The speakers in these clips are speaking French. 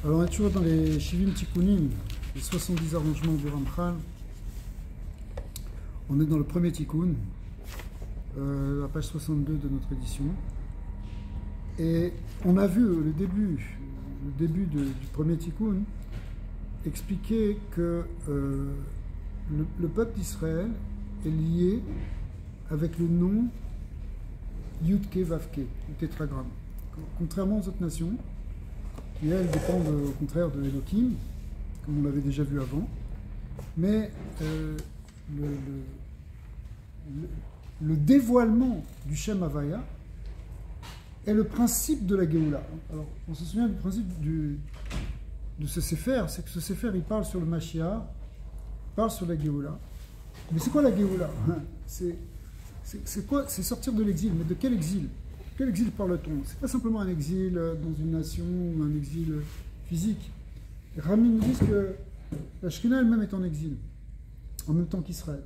Alors on est toujours dans les Shivim Tikkunim, les 70 arrangements du Ramchal. On est dans le premier Tikkun, la page 62 de notre édition. Et on a vu le début du premier Tikkun expliquer que le peuple d'Israël est lié avec le nom Yudke Vavke, le tétragramme. Contrairement aux autres nations, qui elles dépendent au contraire de Elohim, comme on l'avait déjà vu avant. Mais le dévoilement du Shem Havaya est le principe de la Géoula. Alors, on se souvient du principe de ce Sefer, c'est que ce Sefer, il parle sur le Mashiach, il parle sur la Géoula. Mais c'est quoi la Géoula? C'est quoi? C'est sortir de l'exil. Mais de quel exil? Quel exil parle-t-on? C'est pas simplement un exil dans une nation ou un exil physique. Les Ramis nous disent que la Shekhinah elle-même est en exil, en même temps qu'Israël.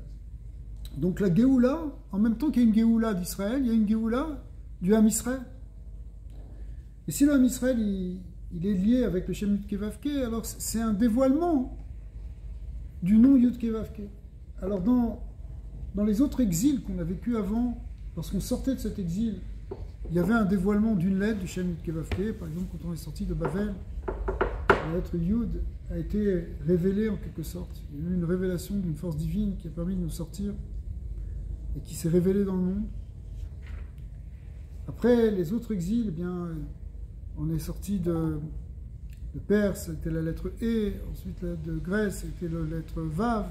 Donc la Géoula, en même temps qu'il y a une Géoula d'Israël, il y a une Géoula du Ham Israël. Et si le Ham Israël il est lié avec le Shem Yudke Vavke, alors c'est un dévoilement du nom Yudke Vavke. Alors dans les autres exils qu'on a vécu avant, lorsqu'on sortait de cet exil, il y avait un dévoilement d'une lettre du Shem Yudke Vavke. Par exemple, quand on est sorti de Bavel, la lettre Yud a été révélée en quelque sorte. Il y a eu une révélation d'une force divine qui a permis de nous sortir et qui s'est révélée dans le monde. Après, les autres exils, eh bien, on est sorti de Perse, c'était la lettre E, ensuite de Grèce, c'était la lettre Vav.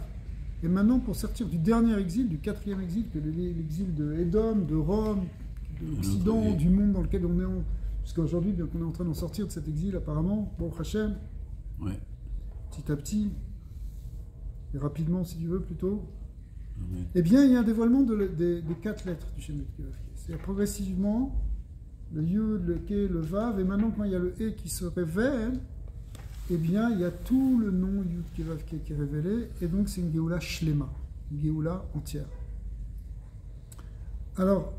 Et maintenant, pour sortir du dernier exil, du quatrième exil, qui est l'exil de Édom, de Rome, de l'Occident, du monde dans lequel on est, jusqu'à aujourd'hui, donc on est en train d'en sortir de cet exil apparemment, bon Hachem, ouais. Petit à petit, et rapidement si tu veux plutôt, Ouais. eh bien il y a un dévoilement des 4 lettres du Shem Yudke Vavke. C'est progressivement le Yud, le Ke, le Vav, et maintenant quand il y a le E qui se révèle, eh bien il y a tout le nom Yudke Vavke qui est révélé, et donc c'est une Géoula Shlema, une Géoula entière. Alors,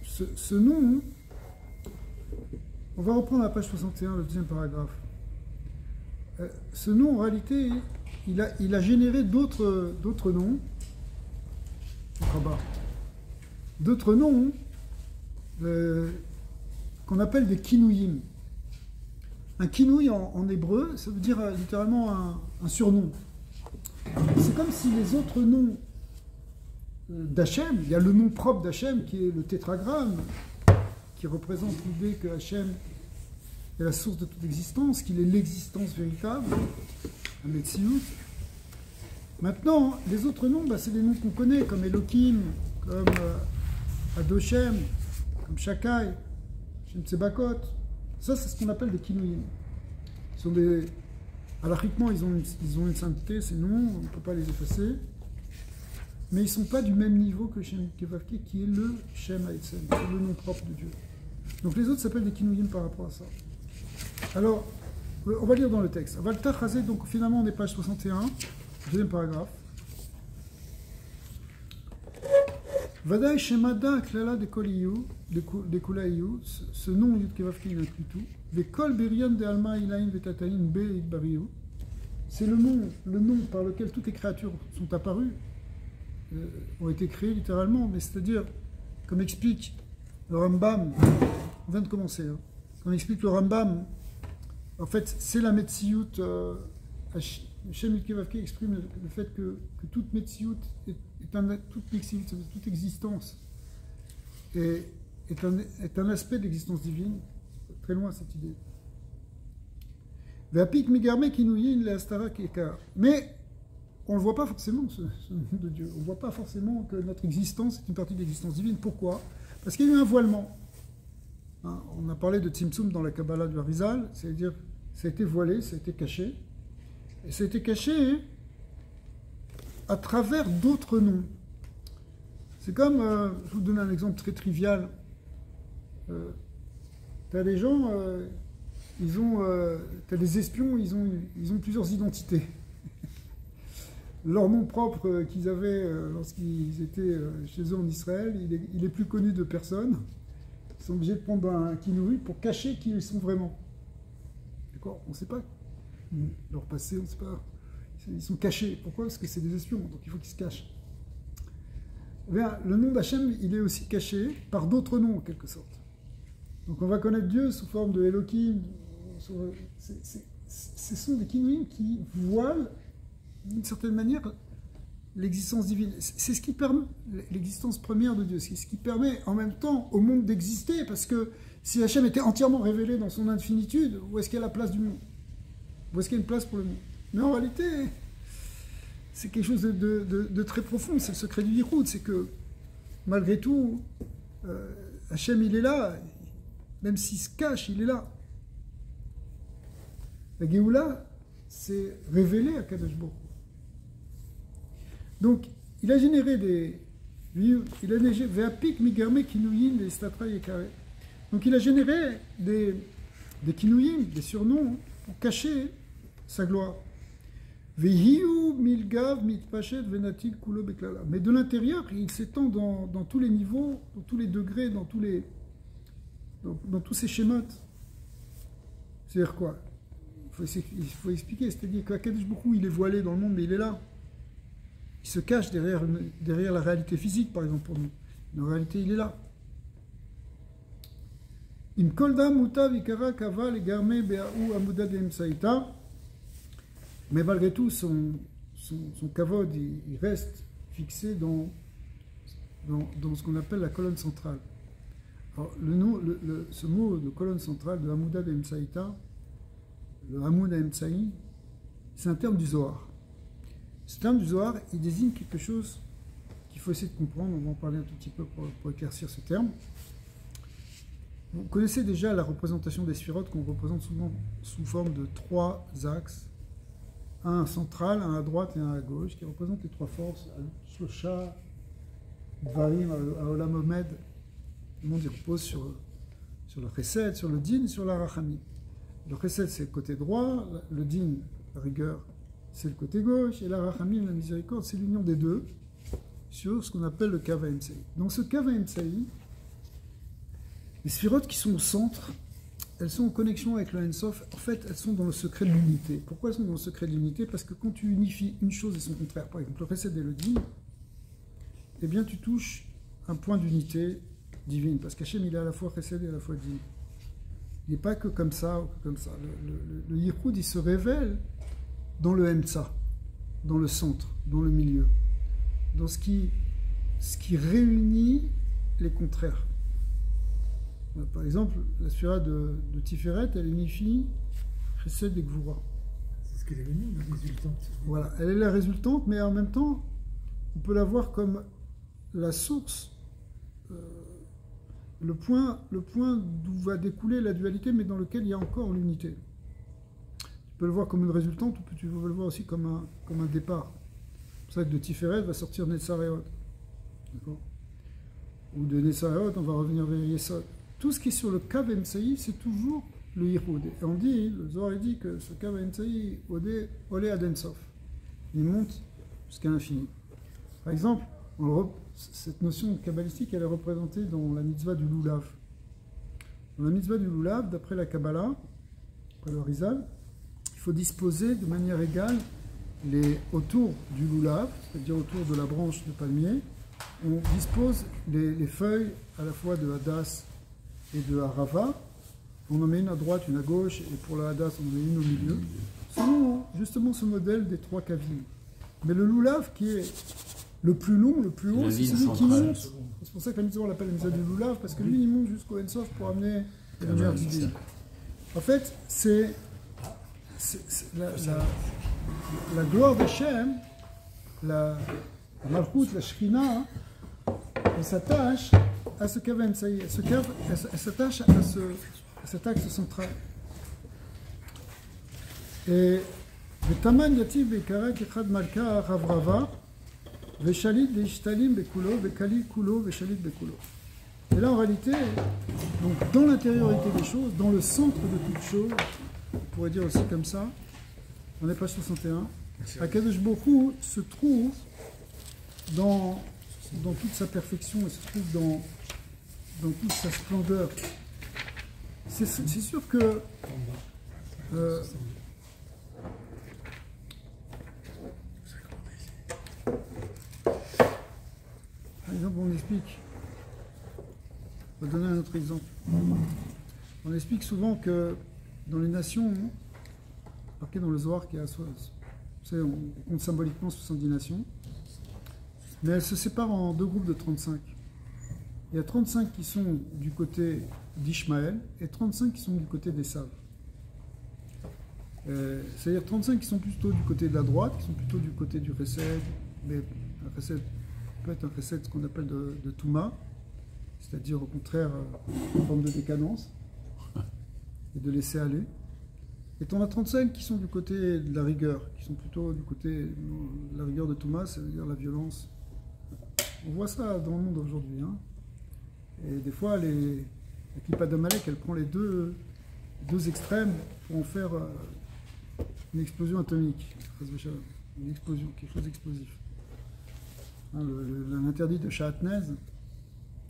ce nom, on va reprendre la page 61, le deuxième paragraphe. Ce nom, en réalité, il a généré d'autres noms. D'autres noms qu'on appelle des kinouïm. Un kinouï en hébreu, ça veut dire littéralement un surnom. C'est comme si les autres noms d'Hachem, il y a le nom propre d'Hachem qui est le tétragramme, qui représente l'idée que Hachem est la source de toute existence, qu'il est l'existence véritable, un Metsiout. Maintenant, les autres noms, c'est des noms qu'on connaît, comme Elohim, comme Adoshem, comme Shakai, Shem Tsebakot. Ça, c'est ce qu'on appelle des kinouïm. Ils sont des... Halachiquement, ils ont une sainteté, ces noms, on ne peut pas les effacer. Mais ils ne sont pas du même niveau que le Shem Yudke Vavke, qui est le Shem Haetzem, c'est le nom propre de Dieu. Donc les autres s'appellent des kinouïm par rapport à ça. Alors, on va lire dans le texte. Avalta Chazé, donc finalement on est page 61, deuxième paragraphe. Vadaï Shemada Klala de Kolaïou, ce nom Yudke Vavke il inclut tout. Vekol Berian de Alma Ilaim Vetataïn Be Bariou. C'est le nom par lequel toutes les créatures sont apparues, ont été créées littéralement, mais c'est-à-dire, comme explique le Rambam, on vient de commencer, hein, comme explique le Rambam, en fait, c'est la Metsiout, Shem Yudke Vavke exprime le fait que toute Metsiout, toute existence est un aspect de l'existence divine, très loin cette idée. Mais on ne le voit pas forcément, ce nom de Dieu. On ne voit pas forcément que notre existence est une partie de l'existence divine. Pourquoi? Parce qu'il y a eu un voilement. Hein, on a parlé de Tzimtzum dans la Kabbalah du Harizal, c'est-à-dire ça a été voilé, ça a été caché. Et ça a été caché à travers d'autres noms. C'est comme, je vous donne un exemple très trivial. Tu as des gens, tu as des espions, ils ont plusieurs identités. Leur nom propre qu'ils avaient lorsqu'ils étaient chez eux en Israël, il est plus connu de personne. Ils sont obligés de prendre un kinouï pour cacher qui ils sont vraiment. D'accord? On ne sait pas leur passé, on ne sait pas. Ils sont cachés. Pourquoi? Parce que c'est des espions, donc il faut qu'ils se cachent. Eh bien, le nom d'Hachem, il est aussi caché par d'autres noms, en quelque sorte. Donc on va connaître Dieu sous forme de Elohim. Ce sont des kinouïm qui voilent, d'une certaine manière, l'existence divine. C'est ce qui permet l'existence première de Dieu. C'est ce qui permet en même temps au monde d'exister, parce que si Hachem était entièrement révélé dans son infinitude, où est-ce qu'il y a la place du monde? Où est-ce qu'il y a une place pour le monde? Mais en réalité, c'est quelque chose de très profond. C'est le secret du Yichud. C'est que, malgré tout, Hachem, il est là. Même s'il se cache, il est là. La Géoula, c'est révélé à Kadosh Baruch Hu. Donc, il a généré donc il a généré des kinouïm, des surnoms, pour cacher sa gloire. Mais de l'intérieur, il s'étend dans tous les niveaux, dans tous les degrés, dans tous ces schémas. C'est-à-dire quoi? Il faut expliquer, c'est-à-dire qu'Akadosh Baruch Hu, il est voilé dans le monde, mais il est là. Il se cache derrière la réalité physique, par exemple, pour nous. Mais en réalité, il est là. Mais malgré tout, son kavod, il reste fixé dans ce qu'on appelle la colonne centrale. Alors, ce mot de colonne centrale, de Hamouda de Emsaïta, le Hamoud Emsaï, c'est un terme du Zohar. Ce terme du Zohar, il désigne quelque chose qu'il faut essayer de comprendre. On va en parler un tout petit peu pour éclaircir ce terme. Vous connaissez déjà la représentation des sphirotes qu'on représente souvent sous forme de 3 axes. Un central, un à droite et un à gauche, qui représentent les 3 forces. Shosha, Dvarim, Olam Omed. Le monde repose sur le Chesed, sur le Din, sur la Rachamim. Le Chesed, c'est le côté droit. Le Din, la rigueur, c'est le côté gauche. Et la Rachamim, la miséricorde, c'est l'union des deux sur ce qu'on appelle le Kava Emsaï. Dans ce Kava Emsaï, les sphirotes qui sont au centre, elles sont en connexion avec le Ensof. En fait, elles sont dans le secret de l'unité. Pourquoi elles sont dans le secret de l'unité? Parce que quand tu unifies une chose et son contraire, par exemple le Chesed et le Din, eh bien tu touches un point d'unité divine. Parce qu'Hachem, il est à la fois Chesed et à la fois Din. Il n'est pas que comme ça ou que comme ça. Le Yichud, il se révèle dans le Emtsa, dans le centre, dans le milieu, dans ce qui réunit les contraires. Par exemple, la sphira de Tiferet, elle unifie Chesed et Gvura. C'est ce qu'elle est venue, la résultante. Voilà, elle est la résultante, mais en même temps, on peut la voir comme la source, le point d'où va découler la dualité, mais dans lequel il y a encore l'unité. Tu peux le voir comme une résultante, ou tu peux le voir aussi comme un départ. C'est pour ça que de Tiferet va sortir Netzareot. D'accord? Ou de Netzareot, on va revenir vers Yesod. Tout ce qui est sur le Kav Emsaï, c'est toujours le Yichud. Et on dit, le Zohar dit que ce Kav Emsaï, Olé ad Ensof. Il monte jusqu'à l'infini. Par exemple, cette notion kabbalistique, elle est représentée dans la mitzvah du Lulav. Dans la mitzvah du Lulav, d'après la Kabbalah, après le Rizal, il faut disposer de manière égale autour du Lulav, c'est-à-dire autour de la branche de palmier, on dispose les feuilles à la fois de Hadas et de Harava. On en met une à droite, une à gauche, et pour la Hadas, on en met une au milieu. Selon justement ce modèle des 3 kavim. Mais le Lulav, qui est le plus long, le plus haut, c'est celui qui monte. C'est pour ça que la mitzvah, on l'appelle la mitzvah du Lulav, parce que lui, il monte jusqu'au Ensof pour amener la lumière divine. En fait, c'est la gloire d'Hachem, la Malchut, la Shekhinah, elle s'attache à ce Kavem, ça y est, elle s'attache à cet axe central. Et Vetaman yativ beikara kechad malka ravrava veshalit deishtalim bekulo vekali kulo veshalit bekulo. Et là, en réalité, donc dans l'intériorité des choses, dans le centre de toute chose, on pourrait dire aussi comme ça, on est page 61, Akadosh Baruch Hu se trouve dans toute sa perfection, et se trouve dans toute sa splendeur. C'est sûr que par exemple, on explique, on va donner un autre exemple. On explique souvent que dans les nations, marqué dans le Zohar qui est à soi, on compte symboliquement 70 nations, mais elles se séparent en deux groupes de 35. Il y a 35 qui sont du côté d'Ishmaël et 35 qui sont du côté d'Esav. C'est-à-dire 35 qui sont plutôt du côté de la droite, qui sont plutôt du côté du Chesed, mais un Chesed peut être un Chesed, ce qu'on appelle de Touma, c'est-à-dire au contraire une forme de décadence et de laisser aller. Et on a 35 qui sont du côté de la rigueur, qui sont plutôt du côté de la rigueur de Touma, c'est-à-dire la violence. On voit ça dans le monde aujourd'hui. Hein. Et des fois, la Kippa d'Amalek, elle prend les deux extrêmes pour en faire une explosion atomique. Une explosion, quelque chose d'explosif. Hein, l'interdit de Shahatnez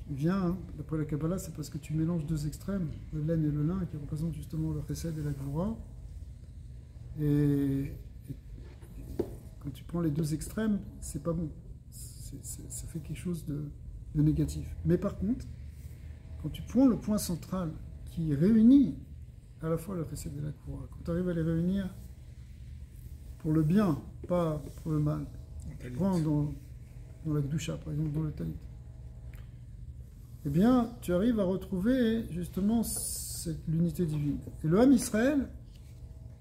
vient, hein, d'après la Kabbalah, c'est parce que tu mélanges deux extrêmes, le laine et le lin, qui représentent justement le Chesed et la Gvura. Et quand tu prends les deux extrêmes, c'est pas bon. Ça fait quelque chose de négatif. Mais par contre, quand tu prends le point central qui réunit à la fois le Chesed et la Gvura, quand tu arrives à les réunir pour le bien, pas pour le mal, tu prends dans la Gdusha, par exemple, dans le Talit, eh bien, tu arrives à retrouver justement l'unité divine. Et le Ham Israël,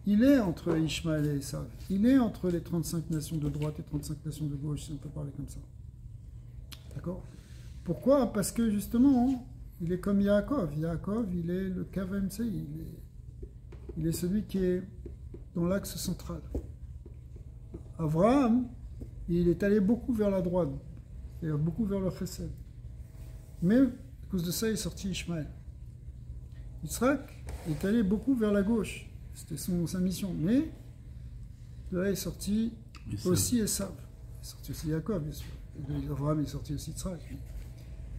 il est entre Ishmaël et Esav. Il est entre les 35 nations de droite et 35 nations de gauche, si on peut parler comme ça. D'accord? Pourquoi? Parce que justement, il est comme Yaakov. Yaakov, il est le KVMC, il est celui qui est dans l'axe central. Abraham, il est allé beaucoup vers la droite, c'est-à-dire beaucoup vers le Chesed. Mais à cause de ça, il est sorti Ishmaël. Yitzhak est allé beaucoup vers la gauche. C'était sa mission. Mais de là est sorti aussi Esav. Il est sorti aussi Yaakov, bien sûr. Et de Abraham est sorti aussi Yitzhak.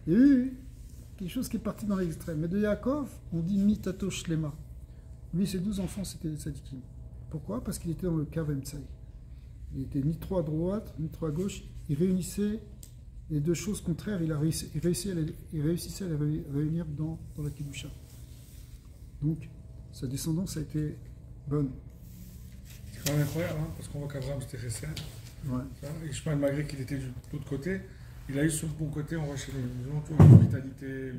Il y a eu quelque chose qui est parti dans l'extrême. Mais de Yaakov, on dit Mitato Shlema. Lui, ses 12 enfants, c'était des tzadikim. Pourquoi? Parce qu'il était dans le Kav Emtsai. Il était ni trop à droite, ni trop à gauche. Il réunissait les deux choses contraires. Il réussissait à les réunir dans la Kedusha. Donc, sa descendance a été bonne. C'est quand même incroyable, hein, parce qu'on voit qu'Abraham c'était Chesed. Ouais. Et Ishmael, malgré qu'il était de l'autre côté, il a eu ce bon côté, on voit chez les musulmans, tu vois, l'hospitalité,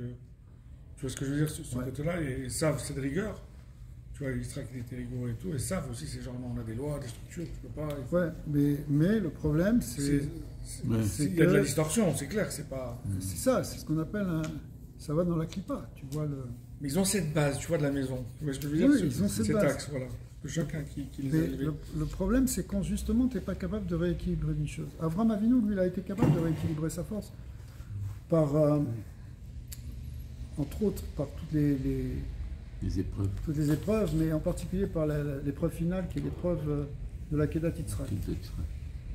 tu vois ce que je veux dire, ce côté-là, et savent, c'est de rigueur. Tu vois, Israël qui était rigoureux et tout, et savent aussi, c'est genre, on a des lois, des structures, tu peux pas. Ouais, mais le problème, c'est il y a de la distorsion, c'est clair que c'est pas. C'est ça, c'est ce qu'on appelle ça va dans la clipa, tu vois le. Mais ils ont cette base, tu vois, de la maison. Tu vois ce que je veux dire? Ils ont cette cet base. axe, voilà. De chacun qui les a Mais élevés. le problème, c'est quand justement tu n'es pas capable de rééquilibrer une chose. Avraham Avinu, lui, il a été capable de rééquilibrer sa force par, entre autres, par toutes les épreuves, mais en particulier par l'épreuve finale qui est l'épreuve de la Kedat Yitzhak.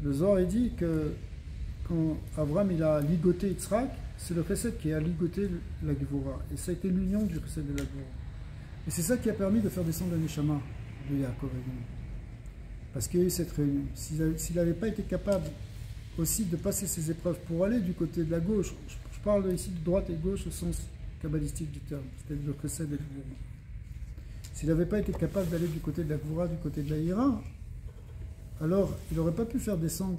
Le Zohar dit que quand Abraham il a ligoté Yitzhak, c'est le Chesed qui a ligoté la Gevura. Et ça a été l'union du Chesed et de la Gevura. Et c'est ça qui a permis de faire descendre le Neshama de Yaakov Avinu. Parce qu'il y a eu cette réunion. S'il n'avait pas été capable aussi de passer ces épreuves pour aller du côté de la gauche, je parle ici de droite et gauche au sens kabbalistique du terme, c'est-à-dire le Chesed et le Gevura. S'il n'avait pas été capable d'aller du côté de la Gevura, du côté de la Hira, alors il n'aurait pas pu faire descendre,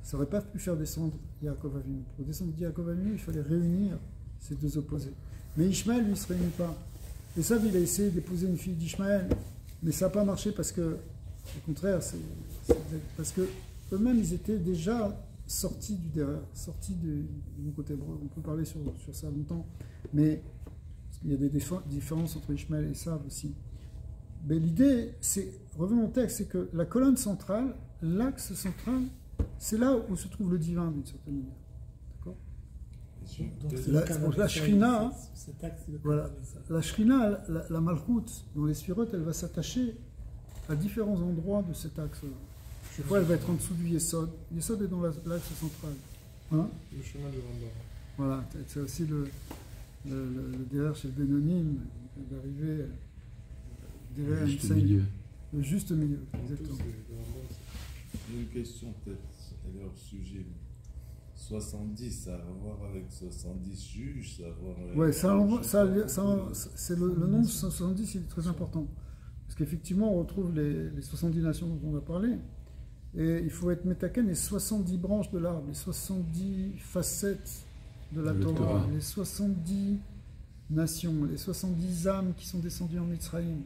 ça n'aurait pas pu faire descendre Yaakov Avinu. Pour descendre Yaakov Avinu, il fallait réunir ces deux opposés. Mais Ishmaël, lui, ne se réunit pas. Et ça, il a essayé d'épouser une fille d'Ishmaël, mais ça n'a pas marché parce que, au contraire, parce que eux-mêmes, ils étaient déjà sortis du derrière, sortis du côté hébreu. On peut parler sur ça longtemps, mais il y a des différences entre Ishmaël et Esav aussi. Mais l'idée, c'est, revenons au texte, c'est que la colonne centrale, l'axe central, c'est là où se trouve le divin d'une certaine manière. Donc la Shrina, voilà, la Shrina, la Malchut, dans les Sphirot, elle va s'attacher à différents endroits de cet axe-là. Des fois, elle va être en dessous du Yesod. Yesod est dans l'axe central. Hein? Le chemin de Vendor. Voilà, c'est aussi le derrière chez le Bénonyme, d'arriver derrière juste milieu. Le juste milieu, exactement. J'ai une question peut-être à leur sujet. 70, ça a à voir avec 70 juges, ça a à voir avec... Ouais, c'est le nombre 70, il est très important. Parce qu'effectivement, on retrouve les 70 nations dont on a parlé. Et il faut être métaken, les 70 branches de l'arbre, les 70 facettes de la Torah, les 70 nations, les 70 âmes qui sont descendues en Mitzrayim.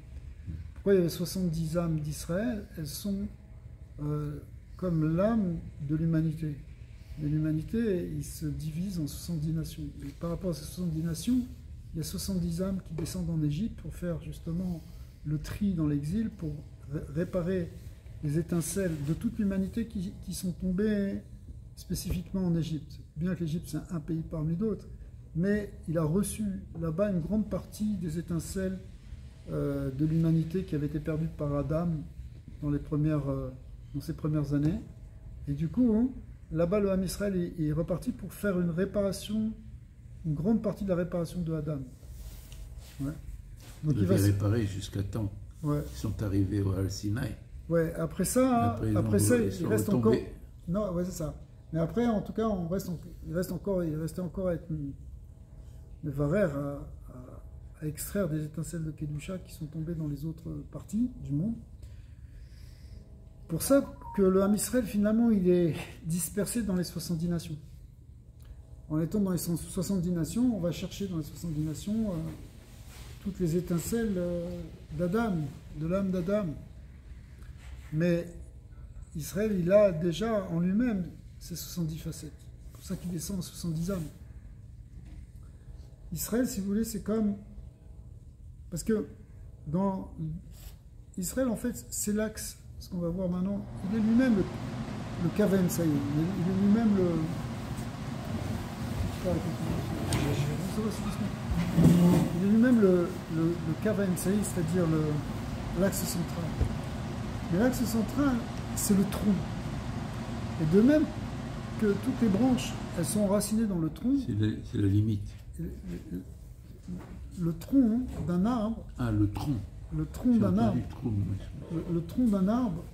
Pourquoi il y avait 70 âmes d'Israël? Elles sont comme l'âme de l'humanité. Mais l'humanité, il se divise en 70 nations. Et par rapport à ces 70 nations, il y a 70 âmes qui descendent en Égypte pour faire justement le tri dans l'exil, pour réparer les étincelles de toute l'humanité qui sont tombées spécifiquement en Égypte. Bien que l'Égypte, c'est un pays parmi d'autres, mais il a reçu là-bas une grande partie des étincelles de l'humanité qui avait été perdue par Adam dans ses premières années. Et du coup, là-bas, le Ham Israël est reparti pour faire une réparation, une grande partie de la réparation de Adam. Ouais. Donc il va réparer jusqu'à temps. Ouais. Ils sont arrivés au Har Sinaï. Ouais, après ça, il reste encore. Non, ouais, c'est ça. Mais après, en tout cas, il restait encore à être le varer à extraire des étincelles de Kedusha qui sont tombées dans les autres parties du monde. Pour ça que le Ham Israël, finalement, il est dispersé dans les 70 nations. En étant dans les 70 nations, on va chercher dans les 70 nations toutes les étincelles d'Adam, de l'âme d'Adam. Mais Israël, il a déjà en lui-même ses 70 facettes. C'est pour ça qu'il descend en 70 âmes. Israël, si vous voulez, c'est comme... Parce que dans Israël, en fait, c'est l'axe, ce qu'on va voir maintenant, il est lui-même le Kaven, ça y est, il est lui-même le... Il est lui-même le Kaven, ça y est, c'est-à-dire l'axe central. Mais l'axe central, c'est le tronc. Et de même que toutes les branches, elles sont enracinées dans le tronc. C'est la limite. Le tronc d'un arbre. Ah, le tronc. Le tronc d'un arbre. Le tronc d'un arbre,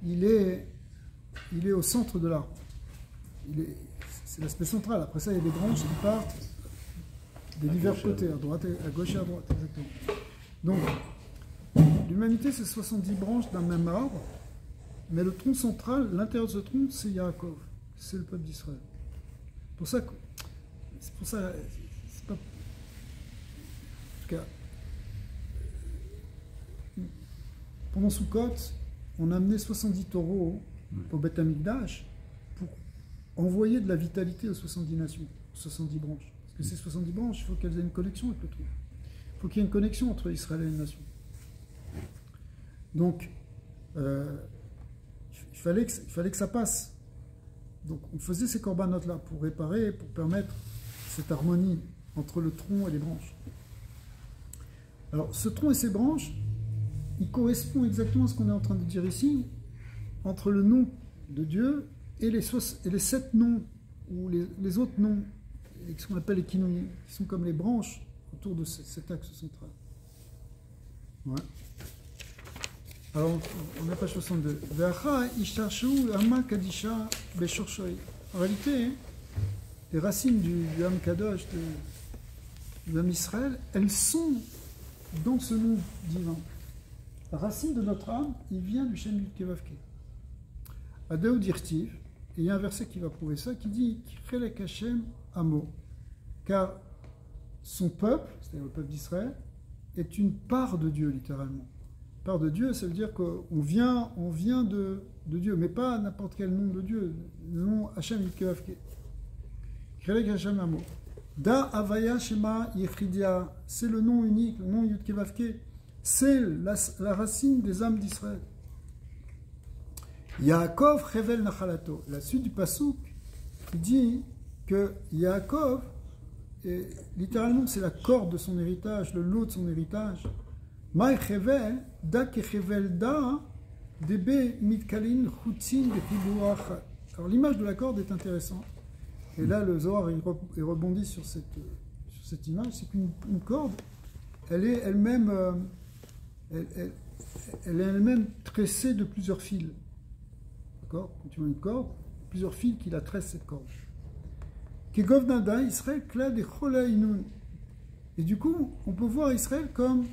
il est au centre de l'arbre. C'est l'aspect central. Après ça, il y a des branches qui partent des divers côtés, à droite, à gauche et à droite, exactement. Donc, l'humanité, c'est 70 branches d'un même arbre, mais le tronc central, l'intérieur de ce tronc, c'est Yaakov, c'est le peuple d'Israël. C'est pas... En tout cas, pendant Sukkot, on a amené 70 taureaux au Beth Amikdash pour envoyer de la vitalité aux 70 nations, aux 70 branches. Parce que ces 70 branches, il faut qu'elles aient une connexion avec le tronc. Il faut qu'il y ait une connexion entre Israël et les nations. Donc, il fallait que ça passe. Donc, on faisait ces corbanotes-là pour réparer, pour permettre cette harmonie entre le tronc et les branches. Alors, ce tronc et ces branches, il correspond exactement à ce qu'on est en train de dire ici, entre le nom de Dieu et les 7 noms, ou les autres noms, ce qu'on appelle les kinouïs, qui sont comme les branches autour de cet axe central. Ouais. Alors, on est à page 62. En réalité, les racines du Ham Kadosh, du Ham Israël, elles sont dans ce nom divin. La racine de notre âme, il vient du Shem Yud Kevavke. Adeu Dirtiv, et il y a un verset qui va prouver ça, qui dit Chelek Hashem Amo, car son peuple, c'est-à-dire le peuple d'Israël, est une part de Dieu, littéralement. Part de Dieu, ça veut dire qu'on vient de Dieu, mais pas n'importe quel nom de Dieu, le nom Hashem Yud Kevavke. Chelek Hashem Amo. Da Avaya Shema Yechidia, c'est le nom unique, le nom Yud Kevavke, c'est la racine des âmes d'Israël. Yaakov Chevel Nachalato, la suite du Passouk, qui dit que Yaakov, littéralement c'est la corde de son héritage, le lot de son héritage. Maï Chevel, da Kechevel da, debe mitkalin chutzin bechibuachat. Alors l'image de la corde est intéressante. Et là, le Zohar il rebondit sur cette image, c'est qu'une corde, elle est elle-même elle est elle-même tressée de plusieurs fils. D'accord? Quand tu vois une corde, plusieurs fils qui la tressent, cette corde. Kegov Nada, Israël, Klad et Cholaïnoun. Et du coup, on peut voir Israël comme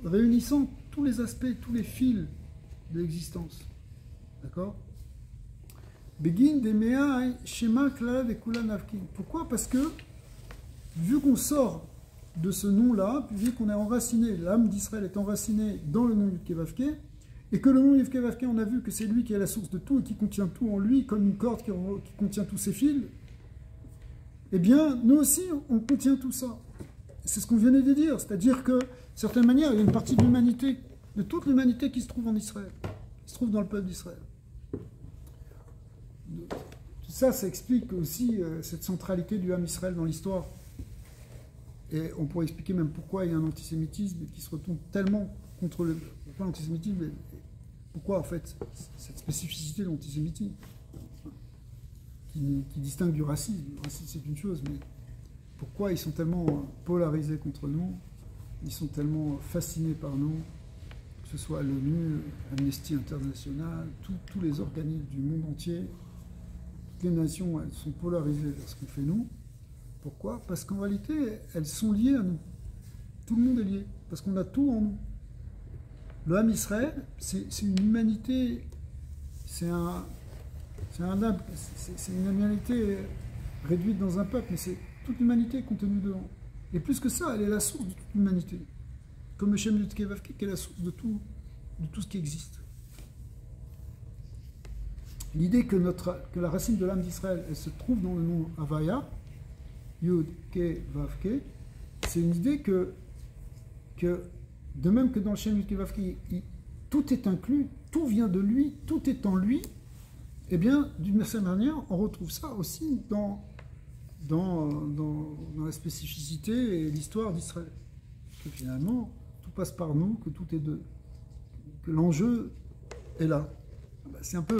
réunissant tous les aspects, tous les fils de l'existence. D'accord? Begin de Mea Shema Klad et Kula Navkin. Pourquoi? Parce que, vu qu'on sort de ce nom-là, vu qu'on est enraciné, l'âme d'Israël est enracinée dans le nom Yudkevavke, et que le nom Yudkevavke, on a vu que c'est lui qui est la source de tout et qui contient tout en lui, comme une corde qui contient tous ses fils, eh bien, nous aussi, on contient tout ça. C'est ce qu'on venait de dire, c'est-à-dire que, d'une certaine manière, il y a une partie de l'humanité, de toute l'humanité qui se trouve en Israël, qui se trouve dans le peuple d'Israël. Tout ça, ça explique aussi cette centralité du Ham Israël dans l'histoire. Et on pourrait expliquer même pourquoi il y a un antisémitisme qui se retourne tellement contre pas l'antisémitisme, mais pourquoi en fait cette spécificité de l'antisémitisme qui distingue du racisme. Le racisme c'est une chose, mais pourquoi ils sont tellement polarisés contre nous, ils sont tellement fascinés par nous, que ce soit l'ONU, Amnesty International, tous les organismes du monde entier, toutes les nations, elles sont polarisées vers ce qu'on fait nous. Pourquoi? Parce qu'en réalité, elles sont liées à nous. Tout le monde est lié, parce qu'on a tout en nous. Le Ham Israël, c'est une humanité, c'est une humanité réduite dans un peuple, mais c'est toute l'humanité contenue dedans. Et plus que ça, elle est la source de toute l'humanité. Comme le Shem Yudkevavke, qui est la source de tout ce qui existe. L'idée que la racine de l'âme d'Israël, elle se trouve dans le nom Havaya, Yud, Ke, Vav, Ke, c'est une idée que de même que dans le Shem Yud, Ke, Vav, Ke, tout est inclus, tout vient de lui, tout est en lui, eh bien, d'une certaine manière, on retrouve ça aussi dans la spécificité et l'histoire d'Israël. Que finalement, tout passe par nous, que tout est que l'enjeu est là. C'est un peu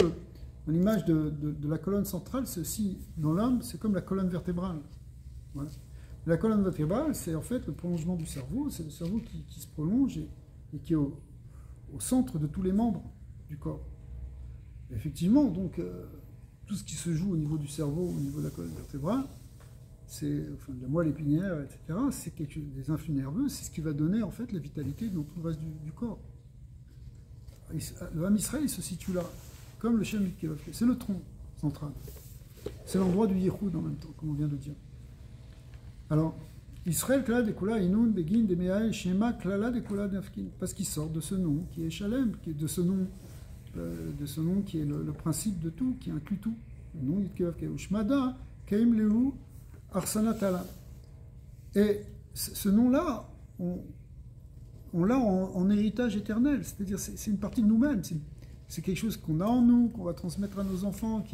l'image de la colonne centrale, c'est aussi, dans l'homme, c'est comme la colonne vertébrale. Voilà. La colonne vertébrale, c'est en fait le prolongement du cerveau, c'est le cerveau qui se prolonge et qui est au centre de tous les membres du corps. Et effectivement, donc, tout ce qui se joue au niveau du cerveau, au niveau de la colonne vertébrale, c'est de la moelle épinière, etc., c'est quelque chose, des influx nerveux, c'est ce qui va donner en fait la vitalité dans tout le reste du corps. Le Ham Israël, il se situe là, comme le Shem Yudkevavke, c'est le tronc central. C'est l'endroit du Yichud en même temps, comme on vient de dire. Alors, Israël, Klala, Dekula, Inun, Begin, Demeae, Shema, Klala, Dekula, Nafkin, parce qu'il sort de ce nom qui est Shalem, de ce nom qui est le principe de tout, qui inclut tout. Le nom Yudkevavke, Ushmada, Kaim Lehu, Arsanatala. Et ce nom-là, on l'a en héritage éternel, c'est-à-dire c'est une partie de nous-mêmes, c'est quelque chose qu'on a en nous, qu'on va transmettre à nos enfants,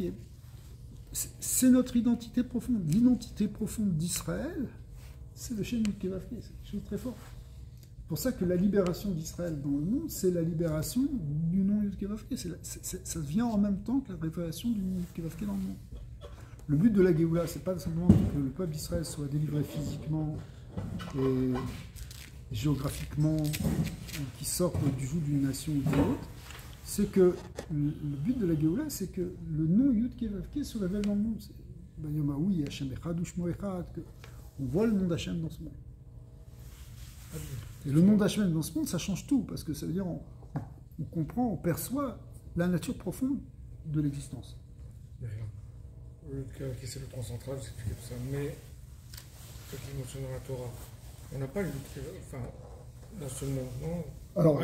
c'est notre identité profonde. L'identité profonde d'Israël, c'est le Shem Yudkevavke, c'est quelque chose de très fort. C'est pour ça que la libération d'Israël dans le monde, c'est la libération du nom Yudkevavke. Ça vient en même temps que la révélation du nom Yudkevavke dans le monde. Le but de la Géoula, c'est pas simplement que le peuple d'Israël soit délivré physiquement et géographiquement, qu'il sorte du joug d'une nation ou d'une autre. C'est que le but de la Géoula, c'est que le nom Yudkevavke se révèle dans le monde. Oui, Hashem Echad ou Shmo Echad, on voit le nom d'Hachem dans ce monde. Et le nom d'Hachem dans ce monde, ça change tout, parce que ça veut dire on comprend, on perçoit la nature profonde de l'existence. Yudkevavke, c'est le tronc central, c'est tout ça. Mais, quand il mentionne dans la Torah, on n'a pas Yudkevavke, enfin, dans ce monde, non? Alors,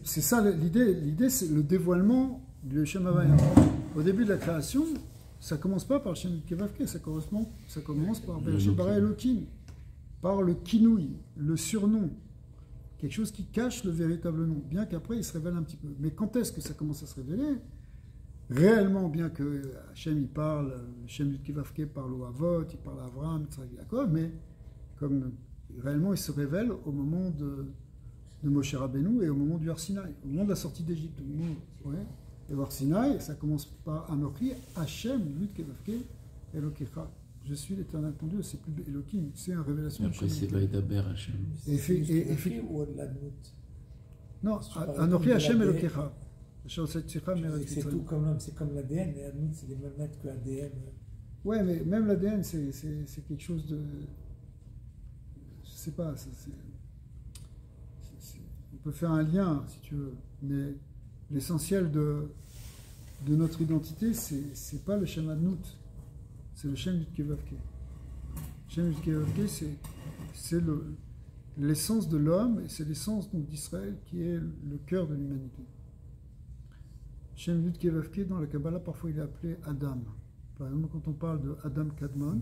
c'est ça l'idée. L'idée, c'est le dévoilement du Shem Havaya. Au début de la création, ça commence pas par le Shem Yudkevavke, ça commence par Bereshit bara Elokim, par le kinouï, le surnom, quelque chose qui cache le véritable nom, bien qu'après il se révèle un petit peu. Mais quand est-ce que ça commence à se révéler? Réellement, bien que Hachem il parle, le Shem Yudkevavke parle au Havot, il parle à Abraham, Yaakov, mais comme réellement il se révèle au moment de Moshe Rabbeinu et au moment du Har Sinaï, au moment de la sortie d'Égypte. Et voir Sinaï, ça commence par Anochi, Hachem, Yud Kevavke, Elokecha. Je suis l'Éternel ton Dieu, c'est plus Elohim, c'est une révélation. Après, c'est Vaïdaber Hachem. Et ou au-delà de nous. Non, Si tu parles Anochi, de Hachem, l'ADN. Elokecha. C'est tout comme l'homme, c'est comme l'ADN, mais Adnout, c'est les mêmes lettres que ADN. Ouais, mais même l'ADN, c'est quelque chose de. Je sais pas, on peut faire un lien, si tu veux, mais l'essentiel de notre identité, c'est pas le Shem Adnout, c'est le Shem Yud Kevavke. Shem Yud Kevavke, c'est l'essence de l'homme, et c'est l'essence d'Israël qui est le cœur de l'humanité. Shem Yud Kevavke, dans la Kabbalah, parfois il est appelé Adam. Par exemple, quand on parle de Adam Kadmon,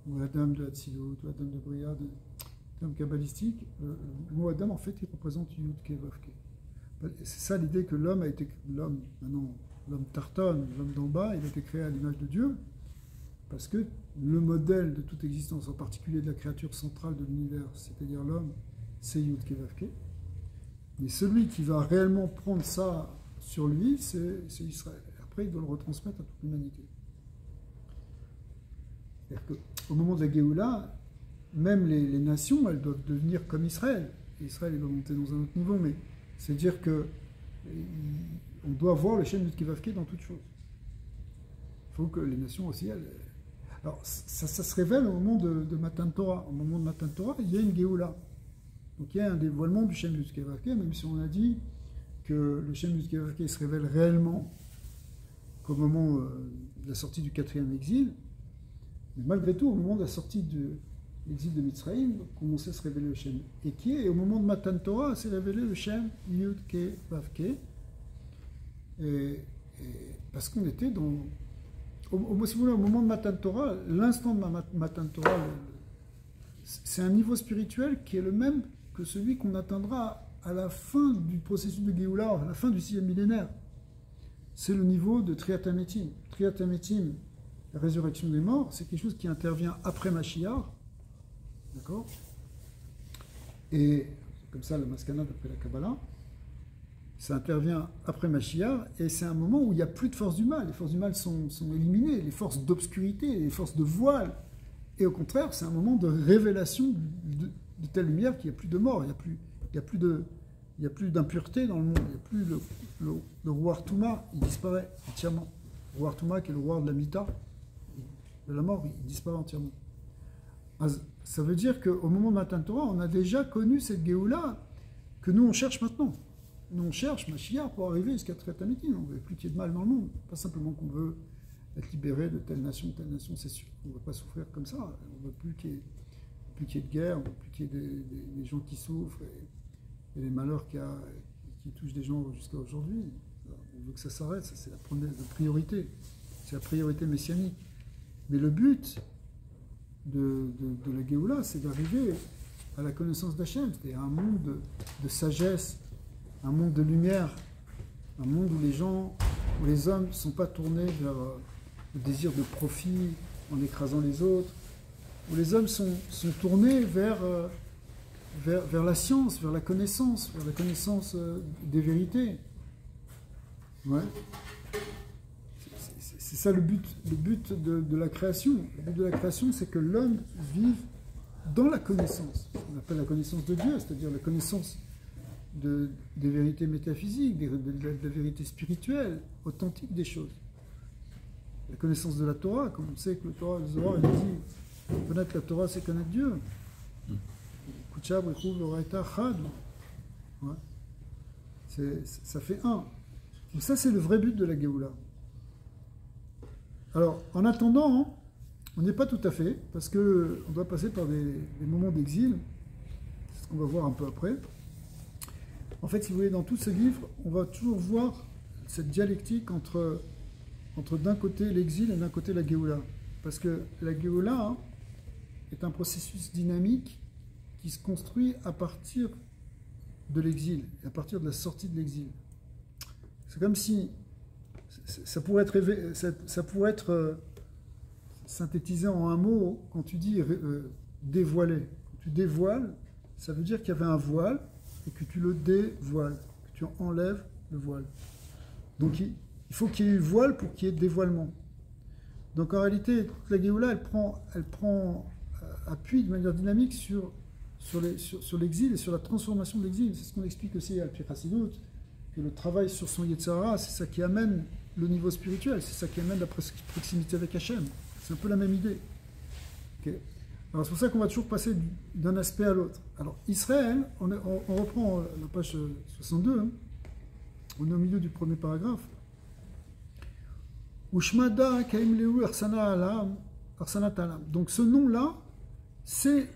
ou Adam de Hatzilut, ou Adam de Bria, de termes kabbalistiques, le mot Adam, en fait, il représente Yud Kevavke. C'est ça l'idée que l'homme a été, l'homme Tarton, l'homme d'en bas, il a été créé à l'image de Dieu, parce que le modèle de toute existence, en particulier de la créature centrale de l'univers, c'est-à-dire l'homme, c'est Yud Kevavke. Mais celui qui va réellement prendre ça sur lui, c'est Israël. Après, il doit le retransmettre à toute l'humanité. C'est-à-dire qu'au moment de la Géoula, même les nations, elles doivent devenir comme Israël. Et Israël, il doit monter dans un autre niveau, mais c'est-à-dire que on doit voir le Shem Yud Kevavke dans toute chose. Il faut que les nations aussi, alors ça se révèle au moment de Matan Torah. Au moment de Matan Torah, il y a une Géoula. Donc il y a un dévoilement du Shem Yud Kevavke, même si on a dit que le Shem Yud Kevavke se révèle réellement qu'au moment de la sortie du 4e exil, mais malgré tout, au moment de la sortie de l'exil de Mitzrayim, commençait à se révéler le Shem Eke, et au moment de Matan Torah, s'est révélé le Shem Yud Kevavke, et parce qu'on était dans... si vous voulez, au moment de Matan Torah, l'instant de Matan Torah, c'est un niveau spirituel qui est le même que celui qu'on atteindra à la fin du processus de Géoula, à la fin du 6e millénaire. C'est le niveau de Triat HaMetim. Triat HaMetim, la résurrection des morts, c'est quelque chose qui intervient après Mashiach. D'accord? Et comme ça, le Maskana d'après la Kabbalah, ça intervient après Mashiach, et c'est un moment où il n'y a plus de forces du mal. Les forces du mal sont éliminées, les forces d'obscurité, les forces de voile. Et au contraire, c'est un moment de révélation de telle lumière qu'il n'y a plus de mort, il n'y a plus d'impureté dans le monde, il n'y a plus le roi Touma, il disparaît entièrement. Le roi Touma, qui est le roi de la Mita, de la mort, il disparaît entièrement. Ça veut dire qu'au moment de Matan Torah, on a déjà connu cette Géoula que nous on cherche maintenant. Nous on cherche Mashiach pour arriver jusqu'à Triat HaMetim. On ne veut plus qu'il y ait de mal dans le monde. Pas simplement qu'on veut être libéré de telle nation, c'est sûr. On ne veut pas souffrir comme ça. On ne veut plus qu'il y ait de guerre, on ne veut plus qu'il y ait des gens qui souffrent et les malheurs qui touchent des gens jusqu'à aujourd'hui. On veut que ça s'arrête, ça c'est la priorité. C'est la priorité messianique. Mais le but de la Géoula, c'est d'arriver à la connaissance d'Hachem, c'est-à-dire un monde de sagesse, un monde de lumière, un monde où les hommes ne sont pas tournés vers le désir de profit en écrasant les autres, où les hommes sont tournés vers la science, vers la connaissance des vérités. Ouais. C'est ça le but de la création. Le but de la création, c'est que l'homme vive dans la connaissance. On appelle la connaissance de Dieu, c'est-à-dire la connaissance des vérités métaphysiques, de la vérité spirituelle, authentique des choses. La connaissance de la Torah, comme on sait que le Zohar, il dit, connaître la Torah, c'est connaître Dieu. Ouais. Ça fait un. Donc ça, c'est le vrai but de la Géoula. Alors, en attendant, on n'est pas tout à fait, parce qu'on doit passer par des moments d'exil, c'est ce qu'on va voir un peu après. En fait, si vous voulez, dans tous ces livres, on va toujours voir cette dialectique entre d'un côté l'exil et d'un côté la Géoula. Parce que la Géoula est un processus dynamique qui se construit à partir de l'exil, à partir de la sortie de l'exil. C'est comme si ça pourrait être synthétisé en un mot quand tu dis dévoiler. Quand tu dévoiles, ça veut dire qu'il y avait un voile et que tu le dévoiles, que tu enlèves le voile. Donc il faut qu'il y ait eu voile pour qu'il y ait dévoilement. Donc en réalité, toute la Géoula, elle prend appui de manière dynamique sur l'exil et sur la transformation de l'exil. C'est ce qu'on explique aussi à Al-Pi Chassidut, que le travail sur son Yetzirah, c'est ça qui amène le niveau spirituel, c'est ça qui amène la proximité avec Hachem. C'est un peu la même idée. Okay. Alors c'est pour ça qu'on va toujours passer d'un aspect à l'autre. Alors Israël, on reprend la page 62, hein, on est au milieu du premier paragraphe. Ushmada Kaim Leu Arsana Talam. Donc ce nom-là, c'est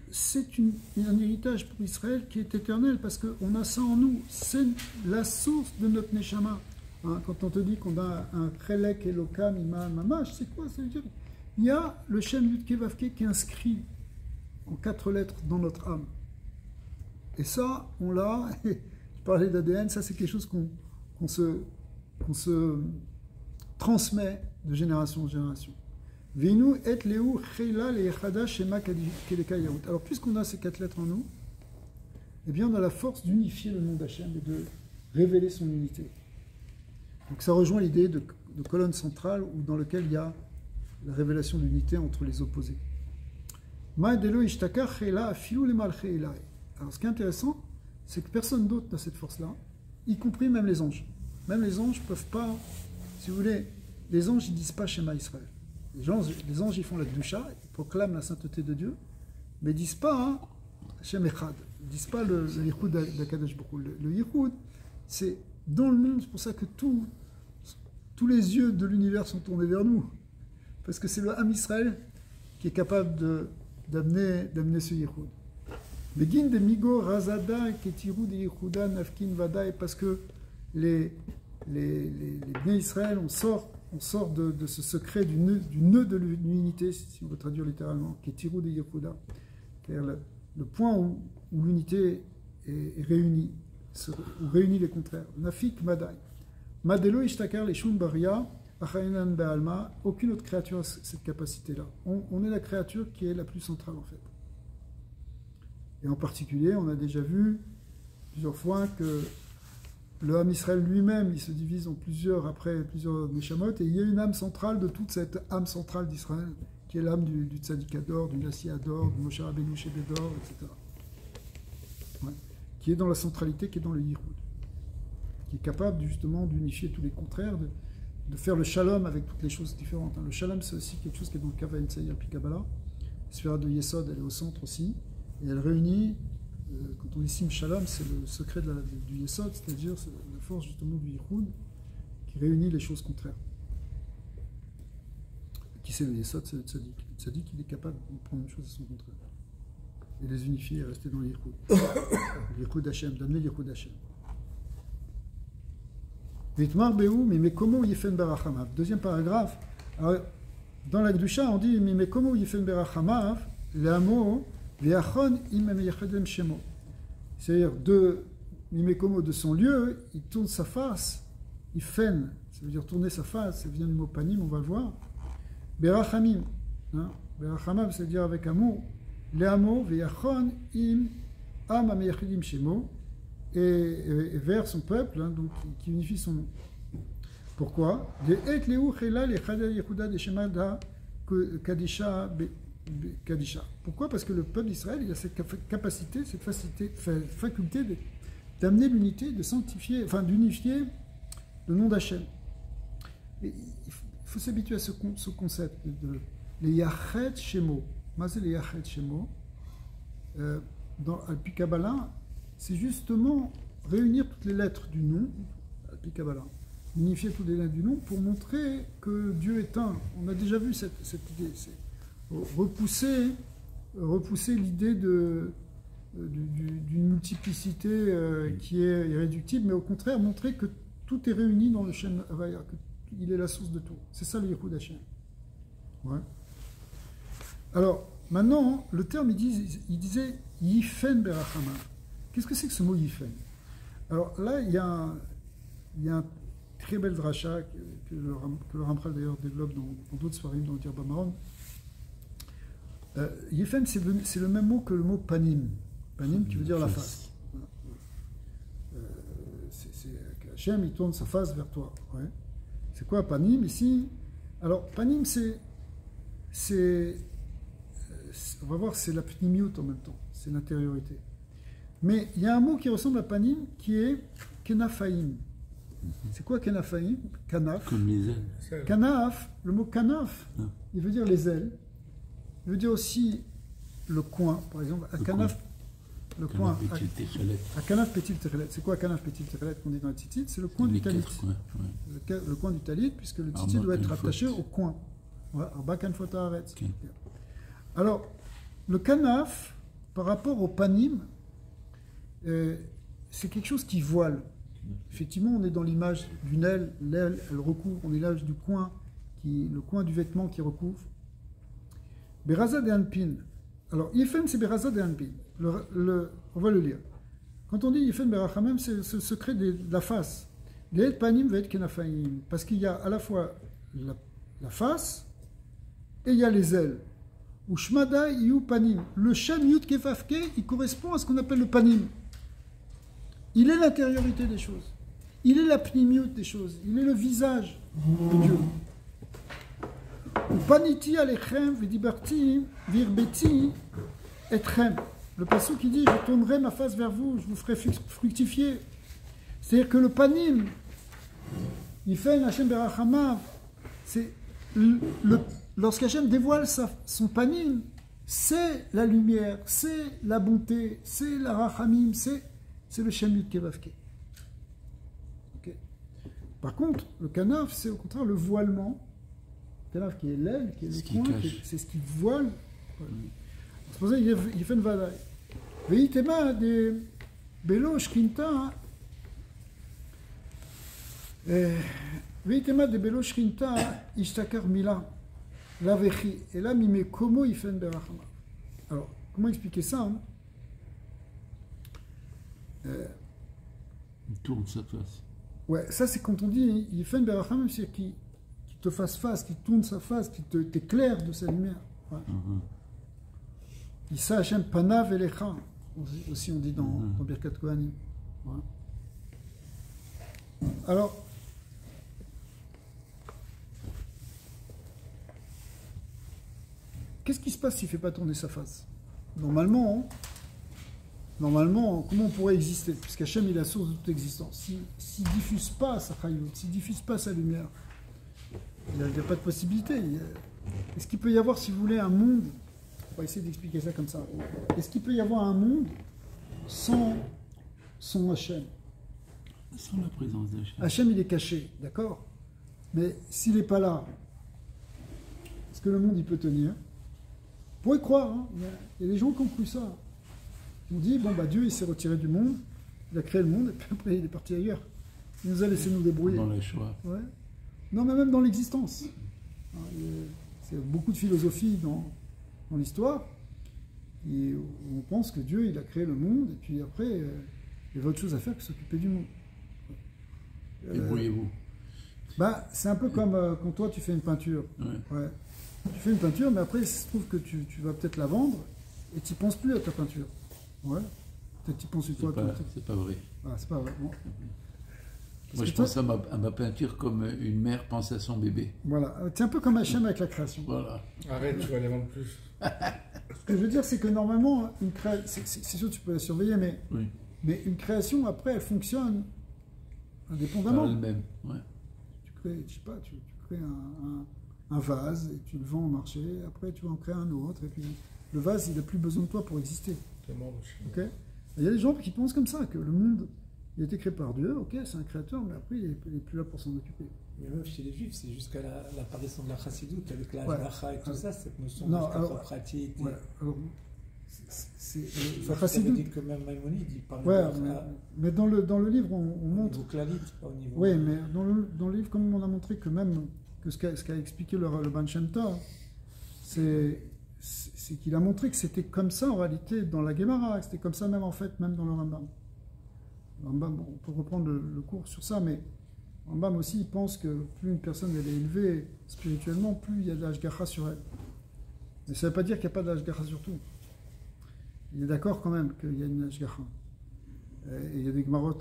un héritage pour Israël qui est éternel parce qu'on a ça en nous. C'est la source de notre Neshama. Hein, quand on te dit qu'on a un Chelek Elokam Ima Mamash, c'est quoi? Ça veut dire il y a le Shem Yudke Vavke qui est inscrit en 4 lettres dans notre âme. Et ça, on l'a, je parlais d'ADN, ça c'est quelque chose qu'on se transmet de génération en génération. Vinu et leu chela leechada shema keleka yaout. Alors puisqu'on a ces 4 lettres en nous, eh bien on a la force d'unifier le nom d'Hachem et de révéler son unité. Donc ça rejoint l'idée de colonne centrale dans laquelle il y a la révélation de l'unité entre les opposés. Alors ce qui est intéressant, c'est que personne d'autre n'a cette force-là, y compris même les anges. Même les anges ne peuvent pas, si vous voulez, les anges ils ne disent pas Shema Israël. Les anges ils font la Kedusha, ils proclament la sainteté de Dieu, mais ils ne disent pas Shem Echad, ils ne disent pas le Yichud d'Akadosh Baruch Hu. Le Yichud, c'est dans le monde, c'est pour ça que tous les yeux de l'univers sont tournés vers nous. Parce que c'est le Ham Israël qui est capable d'amener ce Yichud. Begin de Migo Razada Ketiru de Yichuda Nafkin Vadaï, parce que les Bnei Israël, on sort de ce secret du nœud de l'unité, si on veut traduire littéralement, Ketiru de Yichuda, c'est-à-dire le point où l'unité est réunie, où réunit les contraires. Nafik Vadaï. Madelo Ishtakar les Shun Baria. Aucune autre créature a cette capacité-là. On est la créature qui est la plus centrale en fait. Et en particulier, on a déjà vu plusieurs fois que le Ham Israël lui-même, il se divise en plusieurs Neshamot, et il y a une âme centrale de toute cette âme centrale d'Israël, qui est l'âme du Tzadik Ador, du Nassi Ador, du Moshe Rabbeinu Shebedor, etc. Ouais. Qui est dans la centralité, qui est dans le Yichud. Qui est capable justement d'unifier tous les contraires, de faire le shalom avec toutes les choses différentes. Le shalom, c'est aussi quelque chose qui est dans le Kava Ntsaïr puis Kabbalah. La sphère de Yesod, elle est au centre aussi. Et elle réunit, quand on dit Sim Shalom, c'est le secret du Yesod, c'est-à-dire la force justement du Yichud, qui réunit les choses contraires. Qui c'est le Yesod? C'est le Tzadik. Le Tzadik, il est capable de prendre une chose et son contraire. Et les unifier et rester dans le Yichud. Le Yichud Hashem, d'amener le Yichud Hashem. Deuxième paragraphe. Alors, dans la Kedusha, on dit c'est-à-dire de son lieu, il tourne sa face, il fen, ça veut dire tourner sa face, ça vient du mot panim, on va le voir. Berachamim, berachamim, c'est-à-dire avec amour. Leamo ve'yachon im am ameyachidim shemo. Et vers son peuple, donc qui unifie son nom. Pourquoi? Pourquoi? Parce que le peuple d'Israël, il a cette capacité, cette faculté d'amener l'unité, de sanctifier, enfin d'unifier le nom d'Hachem. Il faut s'habituer à ce concept de les Yachet Shemo. Mazé les Yachet Shemo. Dans Al-Pi Kabbalah, c'est justement réunir toutes les lettres du nom, Al-Pi Kabbalah, unifier toutes les lettres du nom pour montrer que Dieu est un. On a déjà vu cette idée, c'est repousser l'idée d'une multiplicité qui est irréductible, mais au contraire montrer que tout est réuni dans le Shem Havaya, qu'il est la source de tout. C'est ça le Yichud Hashem. Ouais. Alors, maintenant, le terme, il disait Yifen Berachama. Qu'est-ce que c'est que ce mot Yifen? Alors là, il y a un très bel dracha que le Ramchal d'ailleurs développe dans d'autres soirées, dans le Dirba Maron. Yifen, c'est le même mot que le mot panim. Panim qui veut dire la face. Hachem, il tourne sa face vers toi. Ouais. C'est quoi panim ici? Alors, panim, on va voir, c'est la pnimiut en même temps, c'est l'intériorité. Mais il y a un mot qui ressemble à panim qui est kenafaim. C'est quoi kenafaim? Kanaf. Comme les ailes. Kanaf, le mot kanaf, Ah. il veut dire les ailes. Il veut dire aussi le coin, par exemple. À kanaf, le coin. À kanaf petit techelet. C'est quoi kanaf petit techelet qu'on dit dans le titit? C'est le coin du talit. Le coin du talit, puisque le titit doit être attaché au coin. Ouais, okay. Alors, le kanaf, par rapport au panim, c'est quelque chose qui voile. Effectivement, on est dans l'image d'une aile, l'aile, elle recouvre, on est l'image du coin, le coin du vêtement qui recouvre. Beraza de Anpin. Alors, Yefen, c'est Beraza de Anpin. On va le lire. Quand on dit Yefen Berachamem, c'est le secret de la face. Les panim va être kenafaim. Parce qu'il y a à la fois la face et il y a les ailes. Ou Shmada Iyu Panim. Le Shem Yud Kefafke, il correspond à ce qu'on appelle le Panim. Il est l'intériorité des choses. Il est la pnimiut des choses. Il est le visage de Dieu. Paniti alechem v'dibarti virbeti etchem. Le passage qui dit je tournerai ma face vers vous, je vous ferai fructifier. C'est-à-dire que le panim, il fait un Hashem berachamav. C'est lorsqu'Hachem dévoile son panim, c'est la lumière, c'est la bonté, c'est la rachamim, c'est le Shem Yud Kevavke. Okay. Par contre, le kanaf, c'est au contraire le voilement. Le kanaf qui est l'aile, qui est le coin, c'est ce qui voile. Ouais. C'est pour ça qu'il fait une vadaï. Veitema de Belo Shkinta. Veitema de Belo Shkinta Ishtakar Mila. Lavechi. Et là, Mime Komo Ifen Berachama. Alors, comment expliquer ça hein? Il tourne sa face. Ouais, ça c'est quand on dit Yifen Berachamim, c'est qu'il te fasse face, qu'il tourne sa face, qu'il t'éclaire de sa lumière. Ouais. Issa Hashem Panav Elecha, aussi on dit dans Birkat Kohanim. Ouais. Alors, qu'est-ce qui se passe s'il ne fait pas tourner sa face? Normalement, comment on pourrait exister? Puisqu'Hachem est la source de toute existence. S'il ne diffuse pas sa chayut, s'il ne diffuse pas sa lumière, il n'y a pas de possibilité. Est-ce qu'il peut y avoir, si vous voulez, un monde? On va essayer d'expliquer ça comme ça. Est-ce qu'il peut y avoir un monde sans Hachem? Sans la présence d'Hachem. Hachem, il est caché, d'accord? Mais s'il n'est pas là, est-ce que le monde, il peut tenir? Vous pourrez croire, hein? Il y a des gens qui ont cru ça. On dit, bon, bah, Dieu, il s'est retiré du monde, il a créé le monde, et puis après, il est parti ailleurs. Il nous a laissé nous débrouiller. Dans le choix. Ouais. Non, mais même dans l'existence. C'est beaucoup de philosophie dans l'histoire. Et on pense que Dieu, il a créé le monde, et puis après, il y avait autre chose à faire que s'occuper du monde. Débrouillez-vous. Bah, c'est un peu comme quand toi, tu fais une peinture. Ouais. Tu fais une peinture, mais après, il se trouve que tu vas peut-être la vendre, et tu n'y penses plus à ta peinture. Ouais. Peut-être tu penses une fois. C'est pas vrai. Ah, c'est pas vrai. Bon. Moi, je pense à ma peinture comme une mère pense à son bébé. Voilà. C'est un peu comme Hachem avec la création. Voilà. Arrête, tu vas les vendre plus. Ce que je veux dire, c'est que normalement, une création, c'est sûr que tu peux la surveiller, mais une création, après, elle fonctionne indépendamment. Par elle-même. Ouais. Tu crées, je sais pas, tu crées un vase et tu le vends au marché. Après, tu vas en créer un autre. Et puis, le vase, il n'a plus besoin de toi pour exister. Okay. Il y a des gens qui pensent comme ça, que le monde, il a été créé par Dieu, ok, c'est un créateur, mais après, il n'est plus là pour s'en occuper. Mais même chez les Juifs, c'est jusqu'à l'apparition de la chassidoute, avec la halacha et tout ça, cette notion non, de pratique. Ouais, alors, la chassidoute dit que même Maïmonide, il parle de mais dans le livre, on montre. Donc la litre, pas au niveau. Oui, mais dans le livre, comme on a montré que même que ce qu'a expliqué le Ban Shem Tov, c'est qu'il a montré que c'était comme ça en réalité dans la Gemara, c'était comme ça même en fait, même dans le Rambam. Le Rambam, on peut reprendre le cours sur ça, mais le Rambam aussi, il pense que plus une personne elle est élevée spirituellement, plus il y a de l'ashgacha sur elle. Mais ça ne veut pas dire qu'il n'y a pas de l'ashgacha sur tout. Il est d'accord quand même qu'il y a une ashgacha. Et il y a des Gemarot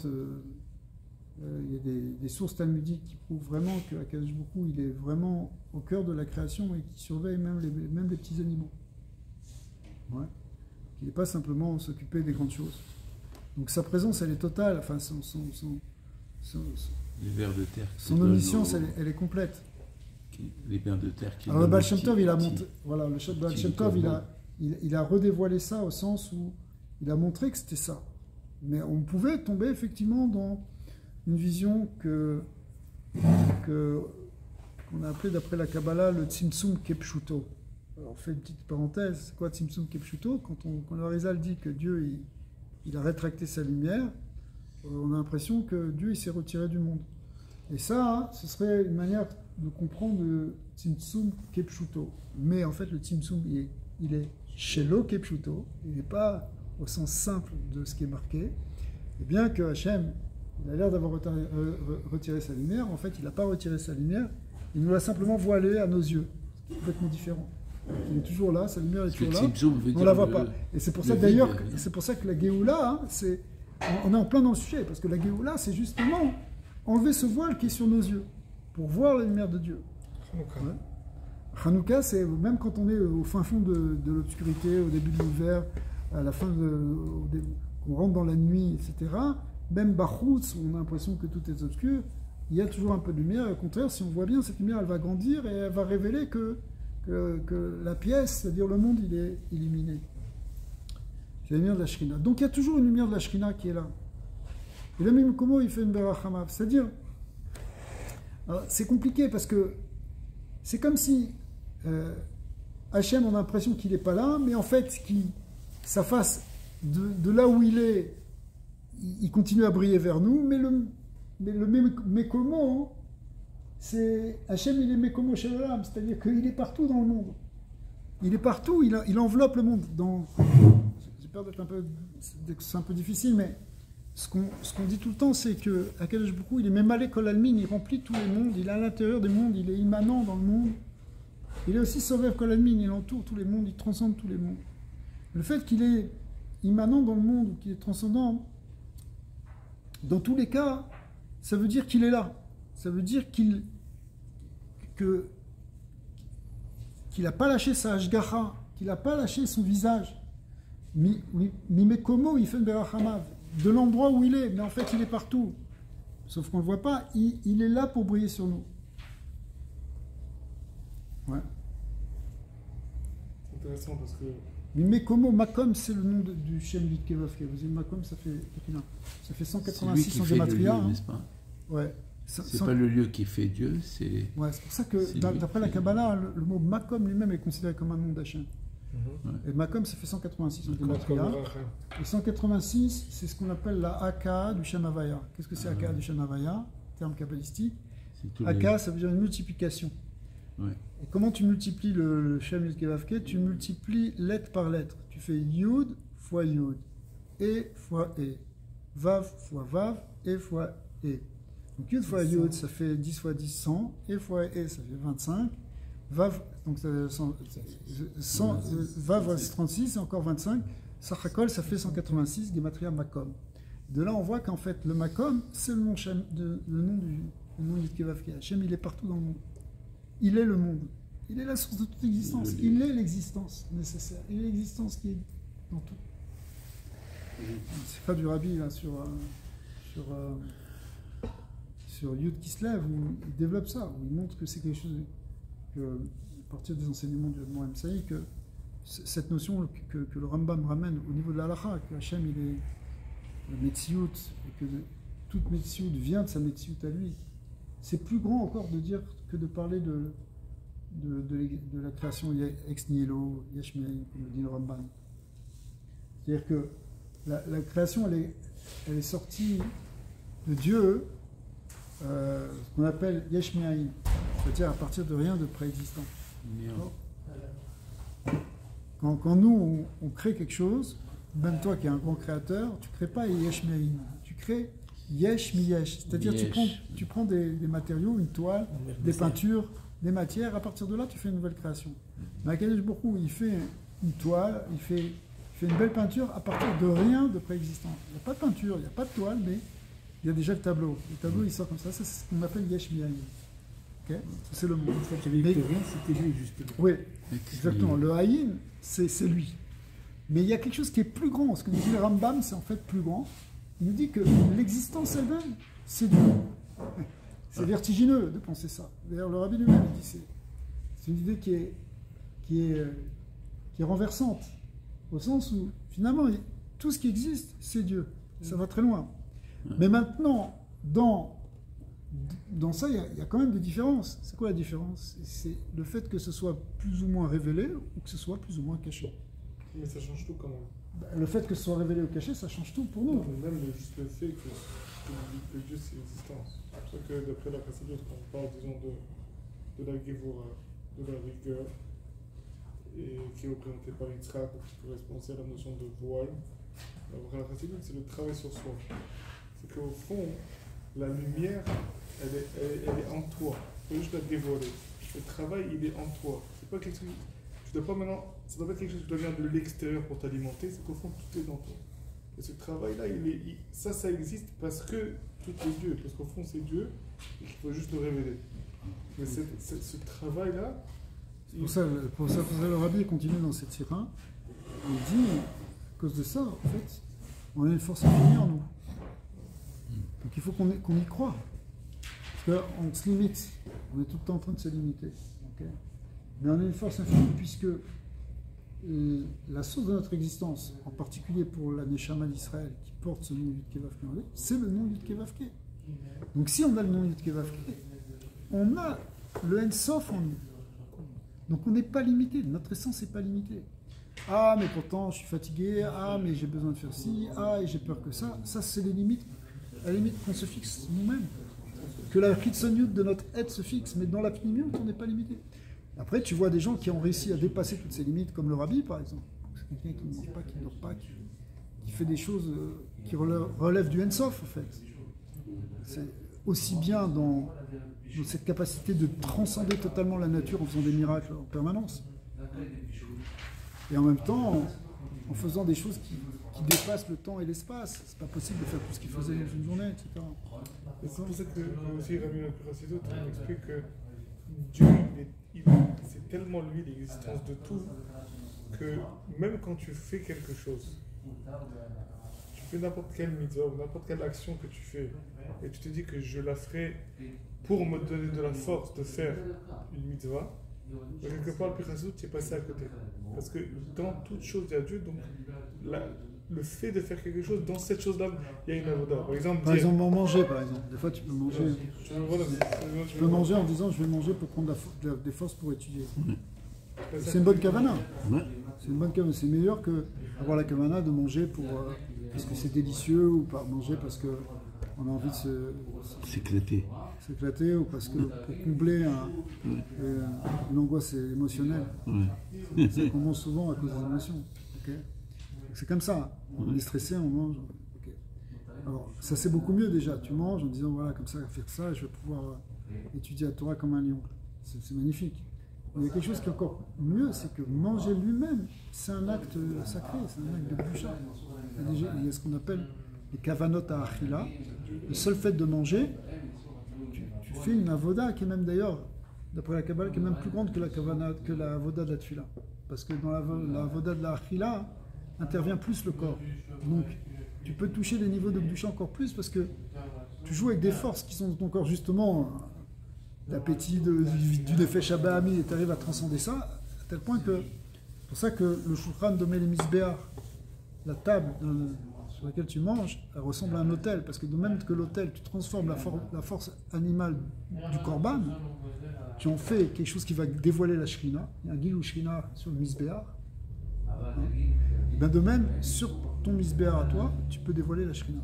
il y a des sources talmudiques qui prouvent vraiment qu'Akadosh Baruch Hu, il est vraiment au cœur de la création et qui surveille même les petits animaux. Ouais. Qu'il n'est pas simplement s'occuper des grandes choses. Donc sa présence, elle est totale. Enfin, les vers de terre. Son omniscience, elle est complète. Les vers de terre qui. Alors le Baal Shem Tov, il a monté. Voilà, le Baal Shem Tov, il a redévoilé ça au sens où il a montré que c'était ça. Mais on pouvait tomber effectivement dans une vision qu'on a appelée d'après la Kabbalah le Tzimtzum Kepshuto. Alors on fait une petite parenthèse, c'est quoi Tzimtzum Kepshuto? Quand le Harizal dit que Dieu il a rétracté sa lumière, on a l'impression que Dieu il s'est retiré du monde. Et ça, ce serait une manière de comprendre le Tzimtzum Kepshuto. Mais en fait le Tzimtzum il est Shelo Kepshuto, il n'est pas au sens simple de ce qui est marqué. Et bien que Hachem, il a l'air d'avoir retiré sa lumière, en fait il n'a pas retiré sa lumière, il nous l'a simplement voilée à nos yeux. C'est complètement différent. Il est toujours là, sa lumière est toujours là, on ne la voit pas. Et c'est pour ça d'ailleurs, c'est pour ça que la Géoula, on est en plein dans le sujet, parce que la Géoula, c'est justement enlever ce voile qui est sur nos yeux, pour voir la lumière de Dieu. Hanouka, c'est même quand on est au fin fond de l'obscurité, au début de l'hiver, à la fin qu'on rentre dans la nuit, etc. Même Bachoutz, on a l'impression que tout est obscur, il y a toujours un peu de lumière, et au contraire, si on voit bien, cette lumière, elle va grandir et elle va révéler que la pièce, c'est-à-dire le monde, il est illuminé. C'est la lumière de la Shrina. Donc il y a toujours une lumière de la Shrina qui est là. Et le même comment il fait une Berachamav. C'est-à-dire, c'est compliqué parce que c'est comme si Hachem, on a l'impression qu'il n'est pas là, mais en fait, sa face de là où il est, il continue à briller vers nous, mais le Mekomo, c'est Hachem, il est Mekomo Shelalam, c'est-à-dire qu'il est partout dans le monde. Il est partout, il enveloppe le monde. J'ai peur d'être c'est un peu difficile, mais ce qu'on dit tout le temps, c'est que Akadosh Baruch Hu, il est même Malé Kol Almin, il remplit tous les mondes, il est à l'intérieur des mondes, il est immanent dans le monde. Il est aussi Sovev Kol Almin, il entoure tous les mondes, il transcende tous les mondes. Le fait qu'il est immanent dans le monde, ou qu'il est transcendant, dans tous les cas, ça veut dire qu'il est là. Ça veut dire qu'il n'a pas lâché sa Hashgacha, qu'il n'a pas lâché son visage. Mimekomo, il fait une berachamav, de l'endroit où il est, mais en fait il est partout. Sauf qu'on ne le voit pas, il est là pour briller sur nous. Ouais. C'est intéressant parce que. Mimekomo, Makom, c'est le nom du Shem Vitkevavke. Vous savez, Makom, ça fait 186 en gématria. N'est-ce pas? Ouais. C'est pas le lieu qui fait Dieu, c'est. Ouais, c'est pour ça que d'après la Kabbalah, le mot Makom lui-même est considéré comme un nom d'Hachem. Et Makom, ça fait 186 en gématria. Et 186, c'est ce qu'on appelle la Aka du Shem Havaya. Qu'est-ce que c'est Aka du Shem Havaya? Terme kabbalistique. Aka, ça veut dire une multiplication. Ouais. Et comment tu multiplies le Shem Vitkevavke? Tu multiplies lettre par lettre. Tu fais Yud fois Yud, E fois E, Vav fois Vav, E fois E. Donc Yud fois Yud, ça fait 10 fois 10, 100, E fois E, ça fait 25, Vav, donc 100, Vav, c'est 36, et encore 25, Sachakol, ça fait 186, Gematria Makom. De là, on voit qu'en fait, le Makom, c'est le nom du Vitkevavke. Hachem, il est partout dans le monde. Il est le monde. Il est la source de toute existence. Il est l'existence nécessaire. Il est l'existence qui est dans tout. C'est pas du Rabbi là, sur Yud qui se lève, où il développe ça, où il montre que c'est quelque chose à partir des enseignements du Mohamed Saïd, que cette notion que le Rambam ramène au niveau de la halakha, que Hachem il est le Metsiout, et que toute Metsiout vient de sa Metsiout à lui. C'est plus grand encore de dire que de parler de la création ex nihilo, yesh me'ain, comme le dit le Rambam. C'est-à-dire que la création, elle est sortie de Dieu, ce qu'on appelle yesh me'ain, c'est-à-dire à partir de rien de préexistant. Quand nous, on crée quelque chose, même toi qui es un grand créateur, tu ne crées pas yesh me'ain, tu crées yesh mi-yesh, c'est-à-dire tu prends des matériaux, une toile, des peintures, des matières, à partir de là tu fais une nouvelle création. Mais Akadosh Baruch Hu, il fait une toile, il fait une belle peinture à partir de rien de préexistant. Il n'y a pas de peinture, il n'y a pas de toile, mais il y a déjà le tableau. Le tableau, il sort comme ça. Ça, c'est ce qu'on appelle Yesh Miaïn. Okay, c'est le mot. C'était lui, justement. Oui, exactement. Le Haïn, c'est lui. Mais il y a quelque chose qui est plus grand. Ce que nous dit le Rambam, c'est en fait plus grand. Il nous dit que l'existence elle-même, c'est Dieu. C'est vertigineux de penser ça. D'ailleurs, le Rabbi lui-même dit c'est une idée qui est renversante. Au sens où, finalement, tout ce qui existe, c'est Dieu. Ça va très loin. Mais maintenant, dans ça, il y a quand même des différences. C'est quoi la différence? C'est le fait que ce soit plus ou moins révélé ou que ce soit plus ou moins caché. Mais ça change tout quand même. Le fait que ce soit révélé ou caché, ça change tout pour nous. Même juste le fait que Dieu, c'est l'existence. C'est pour ça que d'après la Chassidut, quand on parle, disons, de la Gevura, de la rigueur, et qui est représentée par Yitzhak, qui correspond aussi à la notion de voile, la Chassidut, c'est le travail sur soi. C'est qu'au fond, la lumière, elle est en toi. Il faut juste la dévoiler. Le travail, il est en toi. C'est pas quelque chose. Tu dois pas maintenant. Ça doit pas être quelque chose qui doit venir de l'extérieur pour t'alimenter. C'est qu'au fond, tout est dans toi. Et ce travail-là, ça existe parce que tout est Dieu. Parce qu'au fond, c'est Dieu et qu'il faut juste le révéler. Mais ce travail-là. Pour ça, le Rabbi continue dans cette sira. Il dit, à cause de ça, en fait, on a une force infinie en nous. Donc il faut qu'on y croie. Parce qu'on se limite. On est tout le temps en train de se limiter. Okay, mais on a une force infinie puisque la source de notre existence, en particulier pour la Neshama d'Israël qui porte ce nom Yud Kei Vav Kei, c'est le nom Yud Kei Vav Kei. Donc si on a le nom Yud Kei Vav Kei, on a le En-Sof en nous. Donc on n'est pas limité. Notre essence n'est pas limitée. Ah, mais pourtant je suis fatigué. Ah, mais j'ai besoin de faire ci. Ah, et j'ai peur que ça. Ça, c'est les limites. À la limite qu'on se fixe nous-mêmes. Que la Chitzoniut de notre être se fixe. Mais dans la Pnimiut, on n'est pas limité. Après, tu vois des gens qui ont réussi à dépasser toutes ces limites, comme le Rabbi, par exemple. C'est quelqu'un qui ne mange pas, qui ne dort pas, qui fait des choses qui relèvent du En-Sof, en fait. C'est aussi bien dans cette capacité de transcender totalement la nature en faisant des miracles en permanence. Et en même temps, en faisant des choses qui dépassent le temps et l'espace. C'est pas possible de faire tout ce qu'il faisait dans une journée, etc. C'est pour ça que aussi Rami Lacouracito explique que Dieu, c'est tellement lui l'existence de tout que même quand tu fais quelque chose, tu fais n'importe quelle mitzvah ou n'importe quelle action que tu fais et tu te dis que je la ferai pour me donner de la force de faire une mitzvah, quelque part le Pichassout tu es passé à côté. Parce que dans toute chose il y a Dieu, donc le fait de faire quelque chose, dans cette chose-là, il y a une avoda. Par exemple, manger, par exemple. Des fois, tu peux manger. Tu peux manger en disant je vais manger pour prendre des forces pour étudier. C'est une bonne kavana. C'est une bonne kavana. C'est meilleur que avoir la kavana de manger parce que c'est délicieux ou pas manger parce qu'on a envie de s'éclater ou parce que pour combler une angoisse émotionnelle. C'est qu'on mange souvent à cause des émotions. Okay, c'est comme ça. On est stressé, on mange. Okay. Alors, ça c'est beaucoup mieux déjà. Tu manges en disant voilà, comme ça, faire ça, je vais pouvoir étudier la Torah comme un lion. C'est magnifique. Mais il y a quelque chose qui est encore mieux, c'est que manger lui-même, c'est un acte sacré, c'est un acte de boucha. Il y a ce qu'on appelle les kavanot à achila. Le seul fait de manger, tu fais une avoda qui est même d'ailleurs, d'après la Kabbalah, qui est même plus grande que la avoda de la tefila. Parce que dans la avoda de la achila, intervient plus le corps. Donc, tu peux toucher les niveaux de Gdusha encore plus parce que tu joues avec des forces qui sont dans ton corps, justement, l'appétit du Nefesh Abahami, et tu arrives à transcender ça, à tel point que, c'est pour ça que le Shulchan de Mele Misbeach, la table sur laquelle tu manges, elle ressemble à un autel, parce que de même que l'autel, tu transformes la force animale du Korban, tu en fais quelque chose qui va dévoiler la Shrina, il y a un Gilou Shrina sur le Misbeach. Et bien de même, sur ton misbéar à toi, tu peux dévoiler la Shrina.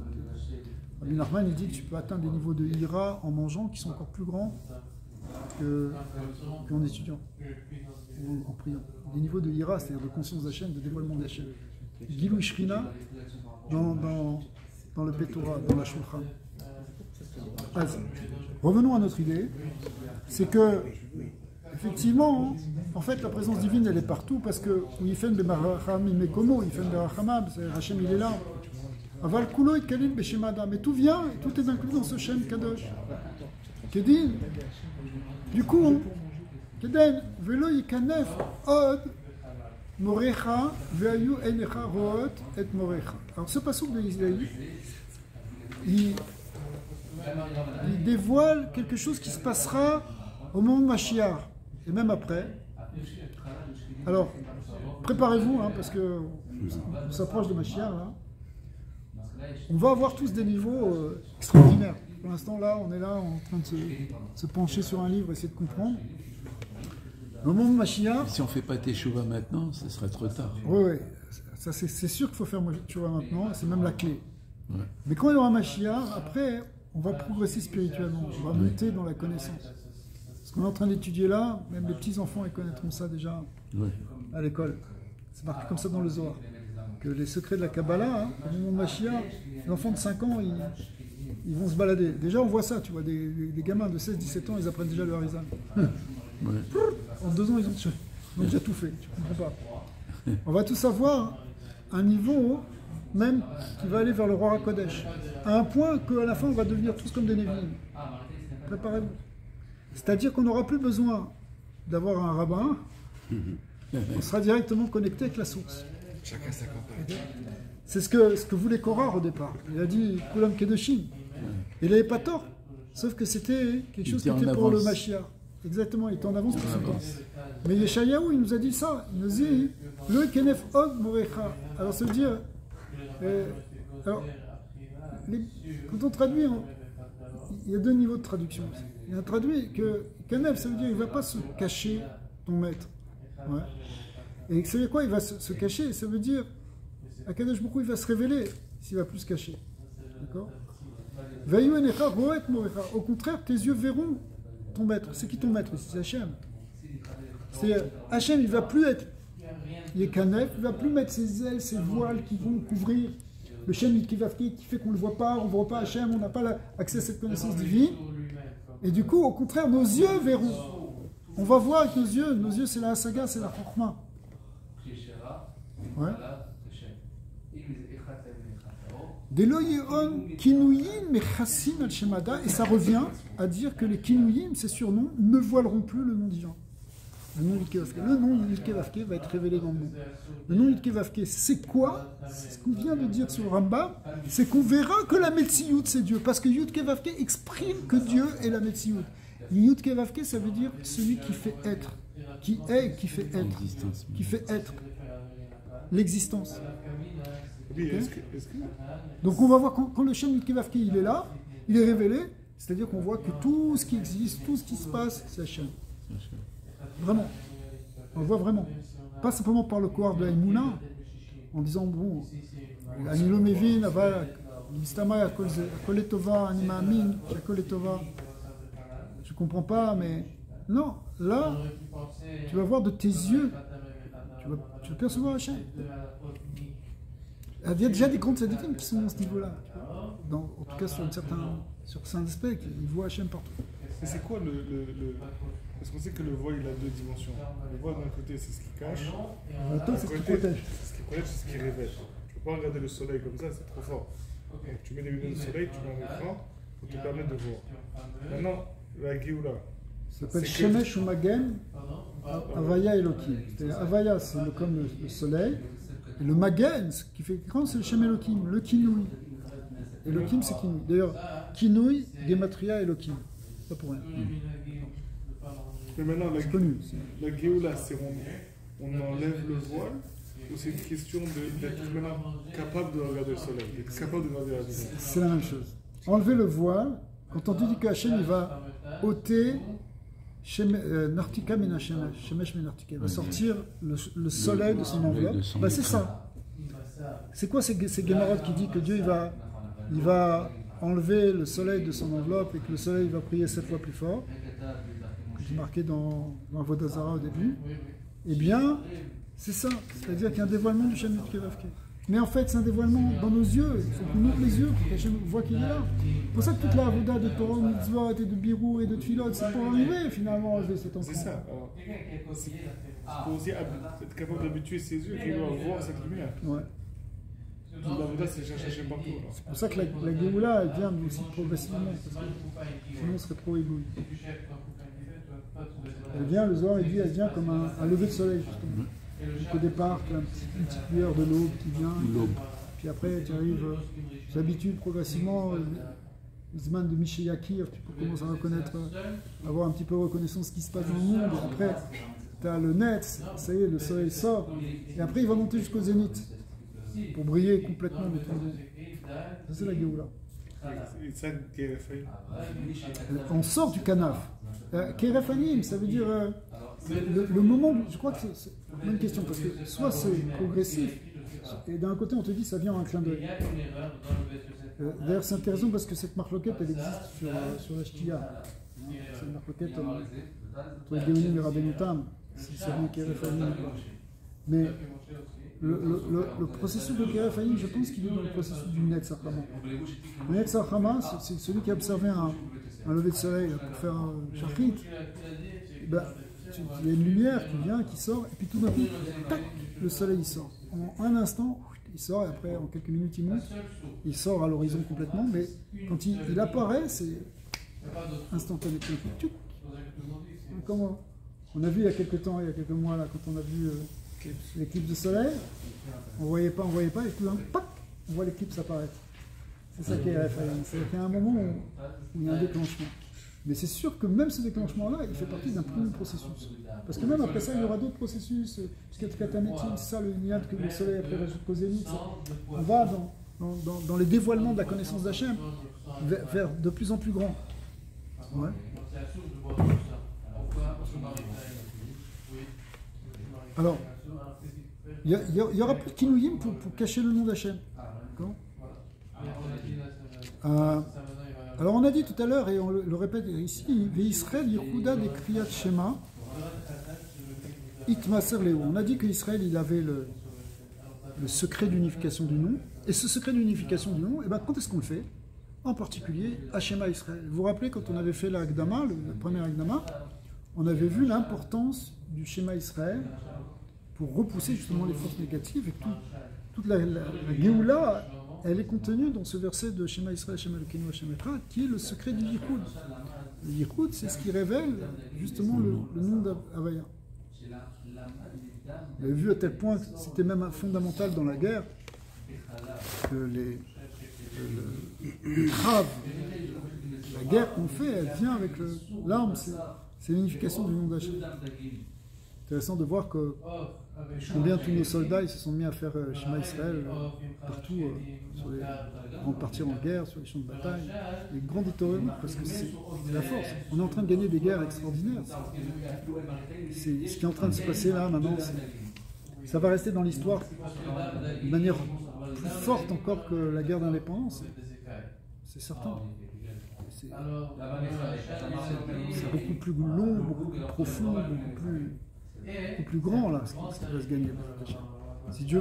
Rabbi Nachman, il dit que tu peux atteindre des niveaux de ira en mangeant qui sont encore plus grands qu'en étudiant, ou en priant. Des niveaux de ira, c'est-à-dire de conscience d'Hachem, de dévoilement d'Hachem. Gilou Shrina dans le Betorah, dans la Shulchan. Revenons à notre idée, c'est que effectivement, en fait, la présence divine, elle est partout parce que Yifen Bemaracham Imekomo, Yifen Berachamab, Hachem, il est là. Aval kulo itkalil b'shem Adam. Mais tout vient, tout est inclus dans ce Shem Kadosh. Kedin. Du coup, Kedin, velo yikanef od morecha ve'ayu enecha root et morecha. Alors ce passouk de Isaïe, il dévoile quelque chose qui se passera au moment de Mashiach, et même après. Alors, préparez-vous, hein, parce qu'on s'approche de Mashiach, là. On va avoir tous des niveaux extraordinaires. Pour l'instant, là, on est là en train de se pencher sur un livre, essayer de comprendre. Au moment de Mashiach... Si on ne fait pas Teshuva maintenant, ce serait trop tard. Oui, ça c'est sûr qu'il faut faire Teshuva maintenant, c'est même la clé. Ouais. Mais quand il y aura Mashiach, après, on va progresser spirituellement, on va monter dans la connaissance. Ce qu'on est en train d'étudier là, même les petits-enfants, ils connaîtront ça déjà à l'école. C'est marqué comme ça dans le Zohar. Que les secrets de la Kabbalah, hein, au moment de Mashiach, les enfants de 5 ans, ils vont se balader. Déjà, on voit ça, tu vois, des gamins de 16-17 ans, ils apprennent déjà le Harizal. En 2 ans, ils ont déjà tout fait, tu comprends pas. On va tout savoir à un niveau même qui va aller vers le roi HaKodesh. À un point qu'à la fin, on va devenir tous comme des Névi'im. Préparez-vous. C'est-à-dire qu'on n'aura plus besoin d'avoir un rabbin, on sera directement connecté avec la source. Chacun sa campagne. C'est ce que voulait Korah au départ. Il a dit Kulam Kedoshim. Il n'avait pas tort, sauf que c'était quelque chose qui était pour le Mashiach. Exactement, il était en avance pour son temps. Mais Yeshayahu, il nous a dit ça. Il nous dit le Kenef Od Morecha. Alors ça veut dire. Quand on traduit, il y a 2 niveaux de traduction. Il y a un traduit que Kenef, ça veut dire il ne va pas se cacher ton maître. Ouais. Et ça veut dire quoi? Il va se cacher. Ça veut dire Akadosh Baruch Hu, il va se révéler s'il va plus se cacher. D'accord? Au contraire, tes yeux verront ton maître. C'est qui ton maître? C'est Hachem. C'est Hachem, il ne va plus être Yekanef, il ne va plus mettre ses ailes, ses voiles qui vont couvrir le Shem qui fait qu'on ne le voit pas, on ne voit pas Hachem, on n'a pas accès à cette connaissance divine. Et du coup, au contraire, nos yeux verront. On va voir avec nos yeux c'est la Hasaga, c'est la Chokhmah. Ouais. Et ça revient à dire que les Kinuyim, ces surnoms, ne voileront plus le nom divin. Le nom Yudkevavke. Le nom Yudkevavke va être révélé dans le monde. Le nom Yudkevavke, c'est quoi? C'est ce qu'on vient de dire sur le Rambam, c'est qu'on verra que la Metsiout, c'est Dieu. Parce que Yudkevavke exprime que Dieu est la Metsiout. Yudkevavke, ça veut dire celui qui fait être. Qui est, qui fait être. Qui fait être. L'existence. Okay. Donc on va voir quand le Shem Yudkevavke il est là, il est révélé, c'est-à-dire qu'on voit que tout ce qui existe, tout ce qui se passe, c'est Hachem. Vraiment. On le voit vraiment. Pas simplement par le couloir de Haïmouna, en disant bon, Anilo Mevin, Ava, Mistama, Akoletova, Anima Amin, Akoletova. Je comprends pas, mais non, là, tu vas voir de tes yeux, tu vas percevoir Hachem. Il y a déjà des grandes tzadikim qui sont dans ce niveau-là. En tout cas, sur certains aspects, ils voient Hachem partout. Et c'est quoi Parce qu'on sait que le voile, il a 2 dimensions. Le voile, d'un côté, c'est ce qui cache. L'autre, c'est ce qui protège. Ce qui protège, c'est ce qui révèle. Tu ne peux pas regarder le soleil comme ça, c'est trop fort. Donc, tu mets des lunettes de soleil, tu mets un écran pour te permettre de voir. Maintenant, la Géoula. Ça s'appelle Shemesh ou Magen, Avaya Elohim. Avaya, c'est comme le soleil. Et le Magen, ce qui fait grand, c'est le Shem Elohim, le Kinouï. Elohim, c'est Kinouï. D'ailleurs, Kinouï, Gematria, Elohim. Pas pour rien. Mais maintenant, c'est connu. La Géoula, c'est on enlève le voile ou c'est une question d'être maintenant capable de regarder le soleil, d'être capable de regarder la lumière? C'est la même chose. Enlever le voile, quand on dit que Hachem il va ôter Nartika Menashemesh, Shemesh Menartika, il va sortir le soleil de son enveloppe, c'est ça. C'est quoi ces Gemarot qui dit que Dieu il va enlever le soleil de son enveloppe et que le soleil va prier 7 fois plus fort, c'est marqué dans Avodah Zarah au début? Eh bien, c'est ça. C'est-à-dire qu'il y a un dévoilement du Shem Yudkevavke. Mais en fait, c'est un dévoilement dans nos yeux. Il faut qu'on ouvre les yeux pour qu'Hachem voit qu'il est là. C'est pour ça que toute la Avodah de Torah, de Mitzvot et de Birou et de Tfilot, c'est pour arriver finalement à enlever cet enfant. C'est ça. Il faut aussi être capable d'habituer ses yeux qui doivent voir cette lumière. Ouais. Toute la Ouda, c'est chercher partout. C'est pour ça que la Géoula, elle vient aussi progressivement, parce que sinon, on serait trop égoïste. Elle vient, le soir, elle vient comme un lever de soleil, justement. Donc, au départ, tu as une petite lueur de l'aube qui vient, puis après, tu arrives, tu t'habitues progressivement, le Zman de Michel Yakir, tu commences à reconnaître, avoir un petit peu reconnaissance de ce qui se passe dans le monde, et après, tu as le net, ça y est, le soleil sort, et après, il va monter jusqu'au zénith, pour briller complètement de tout le monde. Ça, c'est la Géoula. On sort du Kanaf. Kerefanim, ça veut dire le moment, je crois que c'est une bonne question, parce que soit c'est progressif, et d'un côté on te dit ça vient en un clin d'œil. D'ailleurs c'est intéressant parce que cette marloquette elle existe sur la Shkia. C'est une marloquette entre les Géonim et Rabbeinu Tam, si c'est bien Kerefanim. Mais le processus de Kerefanim, je pense qu'il est dans le processus du Netz Hachama. Le Netz Hachama, c'est celui qui a observé un lever de soleil pour faire un shachrit. Ben, il y a une lumière qui vient, qui sort, et puis tout d'un coup, tac, le soleil il sort. En un instant, il sort, et après, en quelques minutes, il monte. Il sort à l'horizon complètement, mais quand il apparaît, c'est instantané. Comment on a vu il y a quelques temps, il y a quelques mois, là, quand on a vu l'éclipse de soleil, on ne voyait pas, et tout d'un coup, pac, on voit l'éclipse apparaître. C'est ça qui est référent. C'est qu'il y a un moment où il y a un déclenchement. Mais c'est sûr que même ce déclenchement-là, il fait partie d'un premier processus. Parce que même après ça, il y aura d'autres processus. Jusqu'à Katanetim, c'est ça le niad que le soleil après va jusqu'au zénith. On va dans les dévoilements de la connaissance d'Hachem vers de plus en plus grand. Ouais. Alors, il y aura plus de Kinouyim pour cacher le nom d'Hachem. D'accord ? Alors on a dit tout à l'heure, et on le répète ici, Israël Yehuda de Kriyat Shema, Itmaser Leo. On a dit qu'Israël il avait le secret d'unification du nom, et ce secret d'unification du nom, et ben, quand est-ce qu'on le fait ? En particulier à Shema Israël. Vous vous rappelez quand on avait fait l'Agdama, le premier Agdama, on avait vu l'importance du Shema Israël pour repousser justement les forces négatives, et toute la Géoula, elle est contenue dans ce verset de Shema Israël, Shema Elokeinu, Shema Echad, qui est le secret du Yichud. Le Yichud, c'est ce qui révèle justement le nom d'Havaya. Vous avez vu à tel point que c'était même fondamental dans la guerre que les traves, la guerre qu'on fait, elle vient avec l'arme, c'est l'unification du nom d'Hachem. Intéressant de voir que combien tous nos soldats ils se sont mis à faire Shema Israël partout, avant de partir en guerre, sur les champs de bataille. Les grands détournements, parce que c'est la force. On est en train de gagner des guerres extraordinaires. C'est ce qui est en train de se passer là maintenant. Ça va rester dans l'histoire de manière plus forte encore que la guerre d'indépendance. C'est certain. C'est beaucoup plus long, beaucoup plus profond, beaucoup plus grand là, ce qui va se gagner. Si Dieu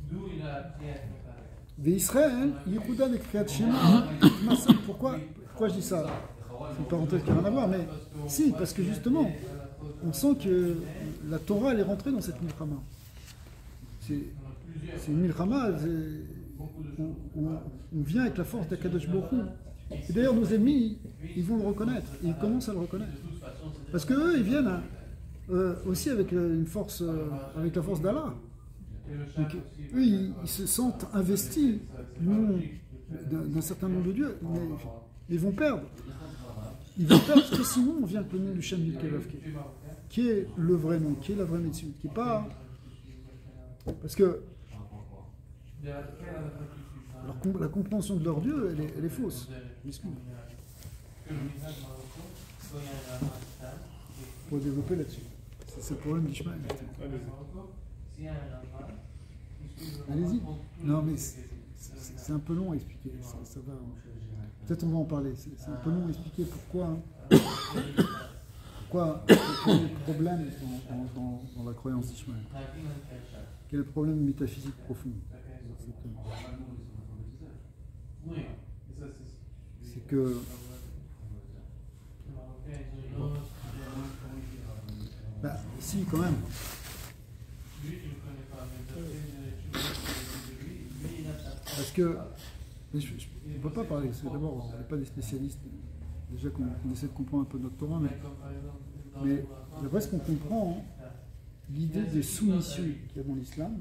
veut. Israël, Yehuda de Kriyat Shema, pourquoi je dis ça? C'est une parenthèse qui n'a rien à voir, mais si, parce que justement, on sent que la Torah elle est rentrée dans cette milchama. C'est une milchama, on vient avec la force d'Akadosh Baruch Hu. Et d'ailleurs, nos ennemis, ils vont le reconnaître, et ils commencent à le reconnaître. Parce qu'eux, ils viennent aussi avec une force, avec la force d'Allah. Donc, eux, ils se sentent investis d'un certain nombre de dieux, mais ils vont perdre. Ils vont perdre parce que sinon, on vient avec le nom du Shem Yud-Kevavke, qui est le vrai nom, qui est la vraie médecine, qui n'est pas. Parce que la compréhension de leur Dieu, elle est fausse. Pour développer là-dessus. C'est le problème d'Ishmael. Allez-y. Non, mais c'est un peu long à expliquer. Ça va. Peut-être on va en parler. C'est un peu long à expliquer pourquoi quel est le problème dans la croyance d'Ishmael. Quel est le problème métaphysique profond. C'est que si, quand même. puisque on ne peut pas parler, parce que d'abord, on n'est pas des spécialistes, déjà qu'on essaie de comprendre un peu notre Torah, mais d'après ce qu'on comprend, l'idée de soumission qu'il y a dans l'islam,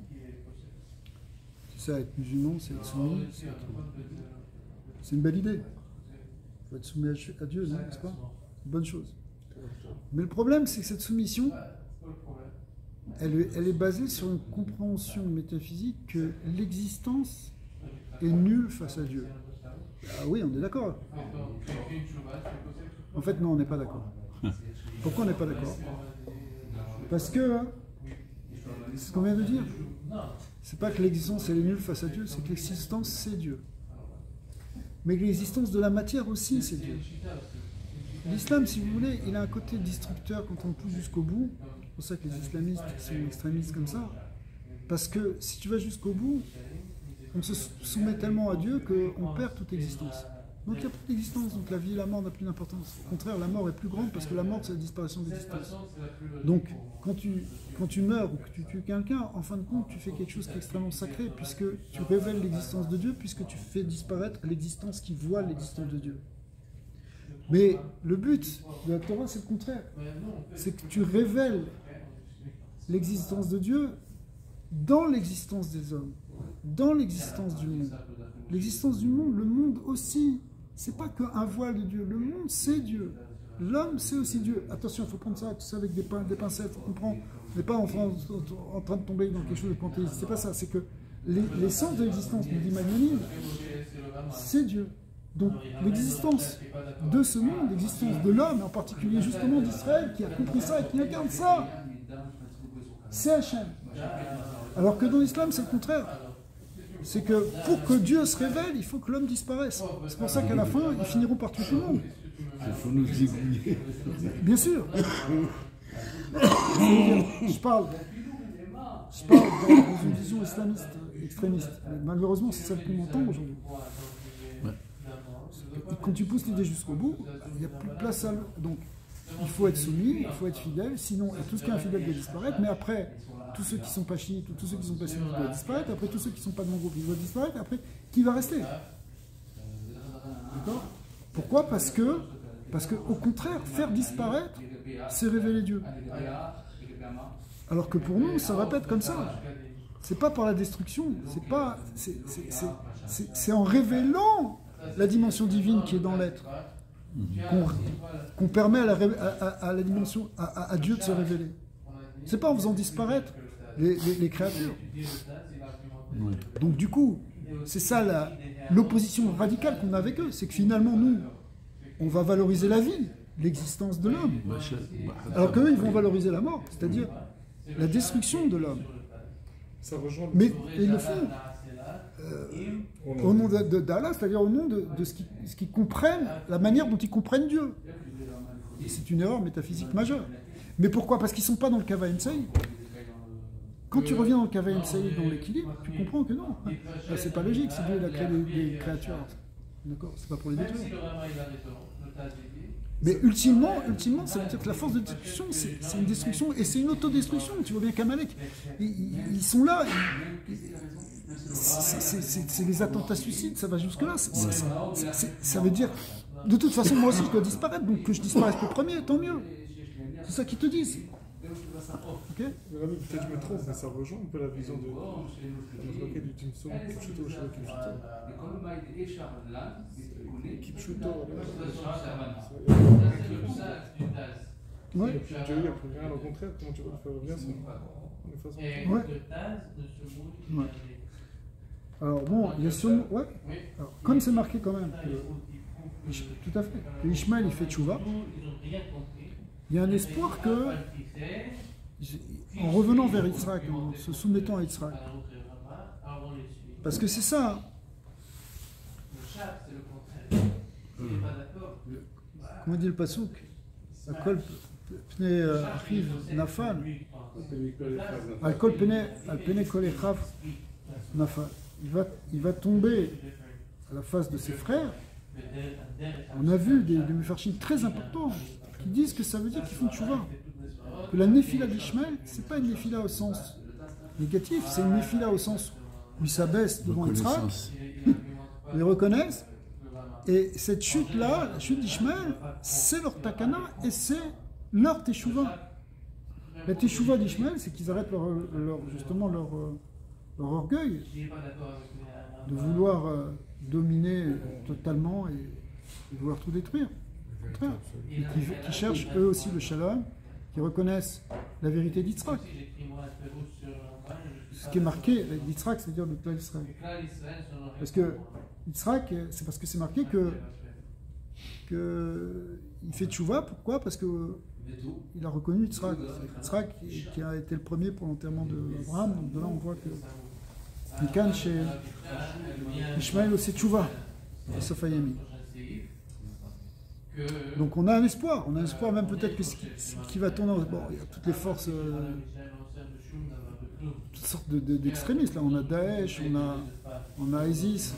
c'est ça, être musulman, c'est être soumis, c'est une belle idée. Il faut être soumis à Dieu, non, n'est-ce pas? Une bonne chose. Mais le problème, c'est que cette soumission, elle est basée sur une compréhension métaphysique que l'existence est nulle face à Dieu. Ah oui, on est d'accord. En fait, non, on n'est pas d'accord. Pourquoi on n'est pas d'accord? Parce que, c'est ce qu'on vient de dire. C'est pas que l'existence elle est nulle face à Dieu, c'est que l'existence c'est Dieu. Mais l'existence de la matière aussi c'est Dieu. L'islam, si vous voulez, il a un côté destructeur quand on pousse jusqu'au bout. C'est pour ça que les islamistes sont extrémistes comme ça. Parce que si tu vas jusqu'au bout, on se soumet tellement à Dieu qu'on perd toute existence. Donc il n'y a plus d'existence, donc la vie et la mort n'ont plus d'importance. Au contraire, la mort est plus grande parce que la mort c'est la disparition de l'existence. Donc quand tu meurs ou que tu tues quelqu'un, en fin de compte tu fais quelque chose qui est extrêmement sacré puisque tu révèles l'existence de Dieu, puisque tu fais disparaître l'existence qui voit l'existence de Dieu. Mais le but de la Torah c'est le contraire. C'est que tu révèles l'existence de Dieu dans l'existence des hommes, dans l'existence du monde. L'existence du monde, le monde aussi, c'est pas qu'un voile de Dieu. Le monde, c'est Dieu. L'homme, c'est aussi Dieu. Attention, il faut prendre ça, tout ça avec des pincettes. On comprend. On n'est pas en train de tomber dans quelque chose de panthéiste. C'est pas ça. C'est que l'essence de l'existence, nous dit Magnanime, c'est Dieu. Donc l'existence de ce monde, l'existence de l'homme, en particulier justement d'Israël, qui a compris ça et qui incarne ça, c'est Hachem. Alors que dans l'islam, c'est le contraire. C'est que pour que Dieu se révèle, il faut que l'homme disparaisse. C'est pour ça qu'à la fin, ils finiront par tuer tout le monde. Il faut nous débrouiller. Bien sûr. Je parle dans une vision islamiste, extrémiste. Mais malheureusement, c'est celle qu'on entend aujourd'hui. Quand tu pousses l'idée jusqu'au bout, il n'y a plus de place à l'autre. Donc, il faut être soumis, il faut être fidèle, sinon tout ce qui est infidèle doit disparaître, mais après, tous ceux qui ne sont pas chiites, ou tous ceux qui ne sont pas sunnites doivent disparaître, après tous ceux qui ne sont pas de mon groupe, ils doivent disparaître, après, qui va rester? D'accord? Pourquoi? Parce que, au contraire, faire disparaître, c'est révéler Dieu. Alors que pour nous, ça va pas être comme ça. C'est pas par la destruction, c'est en révélant la dimension divine qui est dans l'être qu'on permet à la dimension, à Dieu de se révéler. C'est pas en faisant disparaître les créatures. Donc du coup, c'est ça l'opposition radicale qu'on a avec eux, c'est que finalement nous, on va valoriser la vie, l'existence de l'homme, alors qu'eux ils vont valoriser la mort, c'est-à-dire la destruction de l'homme. Mais ils le font au nom d'Allah, c'est-à-dire au nom de ce qu'ils comprennent, la manière dont ils comprennent Dieu. Et c'est une erreur métaphysique majeure. Mais pourquoi? Parce qu'ils ne sont pas dans le Kava Emsaï. Quand tu reviens dans le Kava Emsaï, dans l'équilibre, tu comprends que non. C'est pas logique, si Dieu a créé des créatures. D'accord? C'est pas pour les détruire. Mais ultimement, ça veut dire que la force de destruction, c'est une destruction, et c'est une autodestruction. Tu vois bien qu'Amalek, ils sont là, c'est les attentats suicides, ça va jusque-là. Ça veut dire, de toute façon, moi aussi je dois disparaître, donc que je disparaisse le premier, tant mieux. C'est ça qu'ils te disent. Ok? Peut-être je me trompe, mais ça rejoint un peu la vision de requête du Timso, Kipchuto. Oui. Dieu, il n'y a plus rien, au contraire, comment tu vas le faire revenir, c'est ouais. Alors bon, il y a sûrement... Ouais. Alors, comme c'est marqué quand même, tout à fait, que Ishmaël il fait tchouva, il y a un espoir que, en revenant vers Yitzhak, en se soumettant à Yitzhak, parce que c'est ça, comment dit le passouk, Akol pnei achiv nafal, Akol pnei kol echav nafal. Il va tomber à la face de ses frères. On a vu des mufarchim très importants qui disent que ça veut dire qu'ils font tchouva. Que la néphila d'Ishmaël, c'est pas une néphila au sens négatif, c'est une néphila au sens où il s'abaisse devant Yitzhak Ils reconnaissent. Et cette chute-là, la chute d'Ishmaël, c'est leur takana et c'est leur teshuva. La teshuva d'Ishmaël, c'est qu'ils arrêtent justement leur orgueil de vouloir dominer totalement et de vouloir tout détruire. Et qui cherchent eux aussi le shalom, qui reconnaissent la vérité d'Yitzhak. Ce qui est marqué, d'Yitzhak, c'est-à-dire de Klal Israël. Parce que Yitzhak, c'est parce que c'est marqué que il fait tchouva. Pourquoi? Parce que il a reconnu Yitzhak. Yitzhak qui a été le premier pour l'enterrement d'Abraham. Donc de là, on voit que Mikan chez Ishmaël aussi tchouva, Sofayami. Donc on a un espoir même peut-être que ce qui va tourner. Bon, il y a toutes les forces, toutes sortes d'extrémistes. Là, on a Daesh, on a ISIS,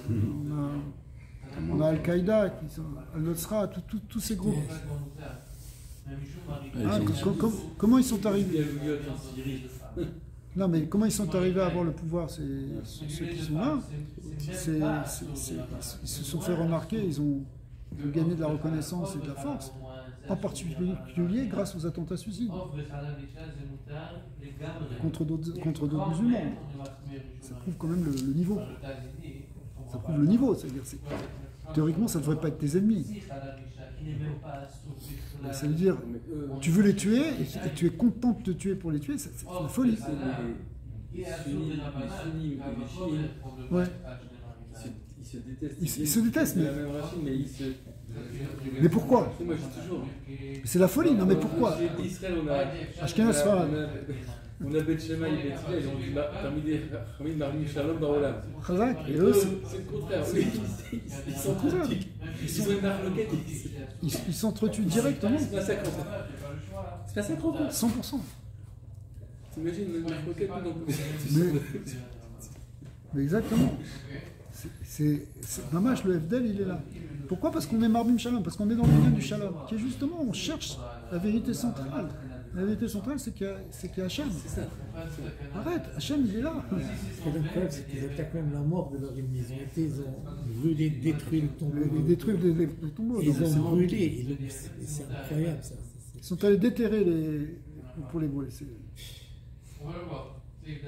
on a Al-Qaïda, Al-Nusra, tous ces groupes. Comment ils sont arrivés? Non, mais comment ils sont arrivés à avoir le pouvoir? C'est ceux qui sont là. Ils se sont fait remarquer, ils ont gagné de la reconnaissance et de la force, en particulier grâce aux attentats suicides contre d'autres musulmans. Ça prouve quand même le niveau. Ça prouve le niveau, c'est-à-dire théoriquement ça ne devrait pas être tes ennemis. Ça veut dire tu veux les tuer et tu es content de te tuer pour les tuer, c'est la folie. Les sunnis et les chiites, ouais. Ils se détestent, mais pourquoi? C'est la folie, non mais pourquoi? Ashkenaz Sfarad. On a Bet Shema et Bet Hillel, ils ont dit Hamid Marmi Shalom Barolam. Chazak, et eux, c'est le contraire. Ils sont critiques. Ils ont une marloquette. Ils s'entretuent directement. C'est pas 50. C'est pas 50. 100%. T'imagines une marloquette mais exactement. C'est dommage, le FDL il est là. Pourquoi? Parce qu'on est Marbim Shalom, parce qu'on est dans le lien du Shalom, qui est justement, on cherche la vérité centrale. La vérité centrale, c'est qu'il y a Hachem. Arrête, Hachem il est là. Et le problème, c'est qu'ils attaquent même la mort de leur ennemi. Ils ont brûlé, détruit le tombeau. Ils détruisent les tombeaux. Ils ont brûlé. C'est incroyable ça. Ils sont allés déterrer pour les brûler.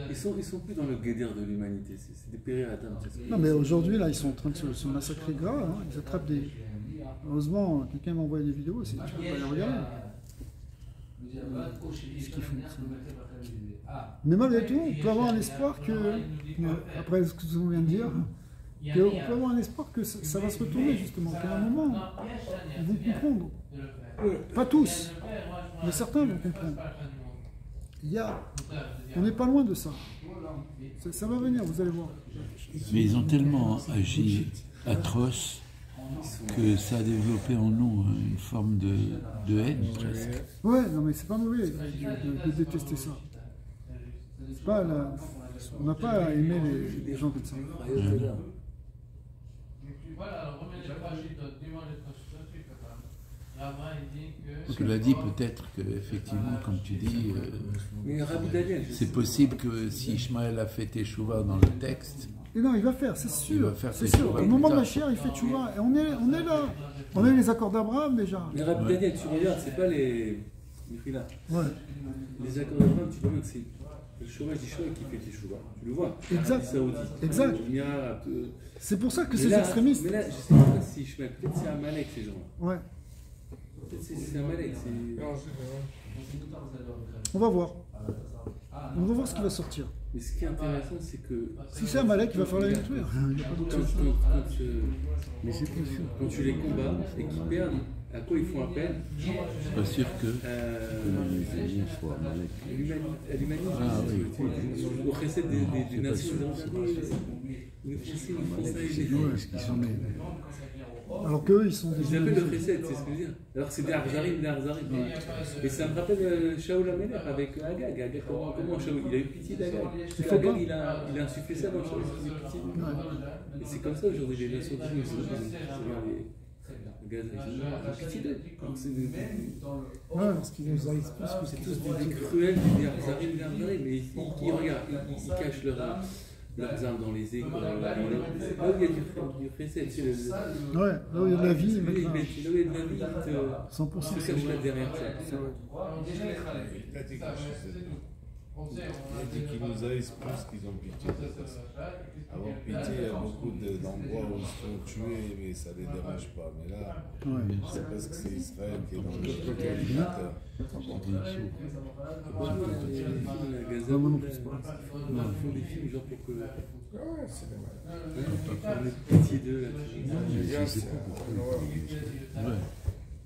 Ils sont plus dans le guédir de l'humanité, c'est des péréatams. Non mais aujourd'hui là ils sont en train de se massacrer grave, hein. Ils attrapent des... Heureusement quelqu'un m'a envoyé des vidéos, tu peux pas les regarder. Ce qu'ils font. Mais malgré tout, on peut avoir un espoir que, après ce que vous vient de dire, on peut avoir un espoir que ça va se retourner justement, qu'à un moment ils vont comprendre. Pas tous, mais certains vont comprendre. On n'est pas loin de ça. Ça va venir, vous allez voir. Mais ils ont tellement agi atroce que ça a développé en nous une forme de haine presque. Ouais, non mais c'est pas mauvais de détester ça. On n'a pas à aimer les gens comme ça. Cela dit peut-être qu'effectivement, comme tu dis, c'est possible que si Ishmaël a fait Teshuvah dans le texte... Et non, il va faire, c'est sûr. C'est sûr. Au moment de la chair, il fait Teshuvah. Et on est là. On a eu les accords d'Abraham déjà. Mais Rabbi Daniel, tu regardes, c'est pas les Mifrila. Ouais. Les accords d'Abraham, tu vois que c'est le chômage d'Ishmaël qui fait Teshuvah. Tu le vois. Exact. Exact. C'est pour ça que ces extrémistes... Mais là, je sais pas si Ishmaël, peut-être c'est Amalek ces gens-là. Ouais. C'est Amalek. On va voir. On va voir ce qui va sortir. Mais ce qui est intéressant, c'est que... Si c'est Amalek, il va falloir les détruire. Mais c'est pas sûr. Quand tu les combats et qu'ils perdent, à quoi ils font appel? Je suis pas sûr que... À l'humanisme. Ah oui. Au recette des nations. Ils sont nés. Alors qu'eux, ils sont des... Ils appellent le recette, c'est ce que je veux dire. Alors c'est des Arzarim. Et ça me rappelle Shaul Amelech avec Agag. Comment Shaul, il a eu pitié d'Agag. Agag, il a insufflé ça dans Shaul, il a eu pitié. Et c'est comme ça aujourd'hui, les nations du les gars, ils ont pitié d'eux. Parce qu'ils nous ont expliqué que c'est tous des cruels, des Arzarim, mais ils regardent, ils cachent leurs armes dans les écoles, là où il y a du chesed, tu sais, Ouais, là où il y a de la vie, là où il y a maintenant. de la vie, il 100%. te cache là derrière ça. Il a dit quelque chose. Il a dit qu'ils nous haïssent plus qu'ils ont pitié de ça. Avoir pitié, il y a beaucoup d'endroits où ils se font tuer, mais ça ne les dérange pas. Mais là, c'est parce que c'est Israël qui est dans le côté éliminateur. Gaza, ils font des films genre pour que. Ouais, c'est dommage. On ait pitié d'eux là.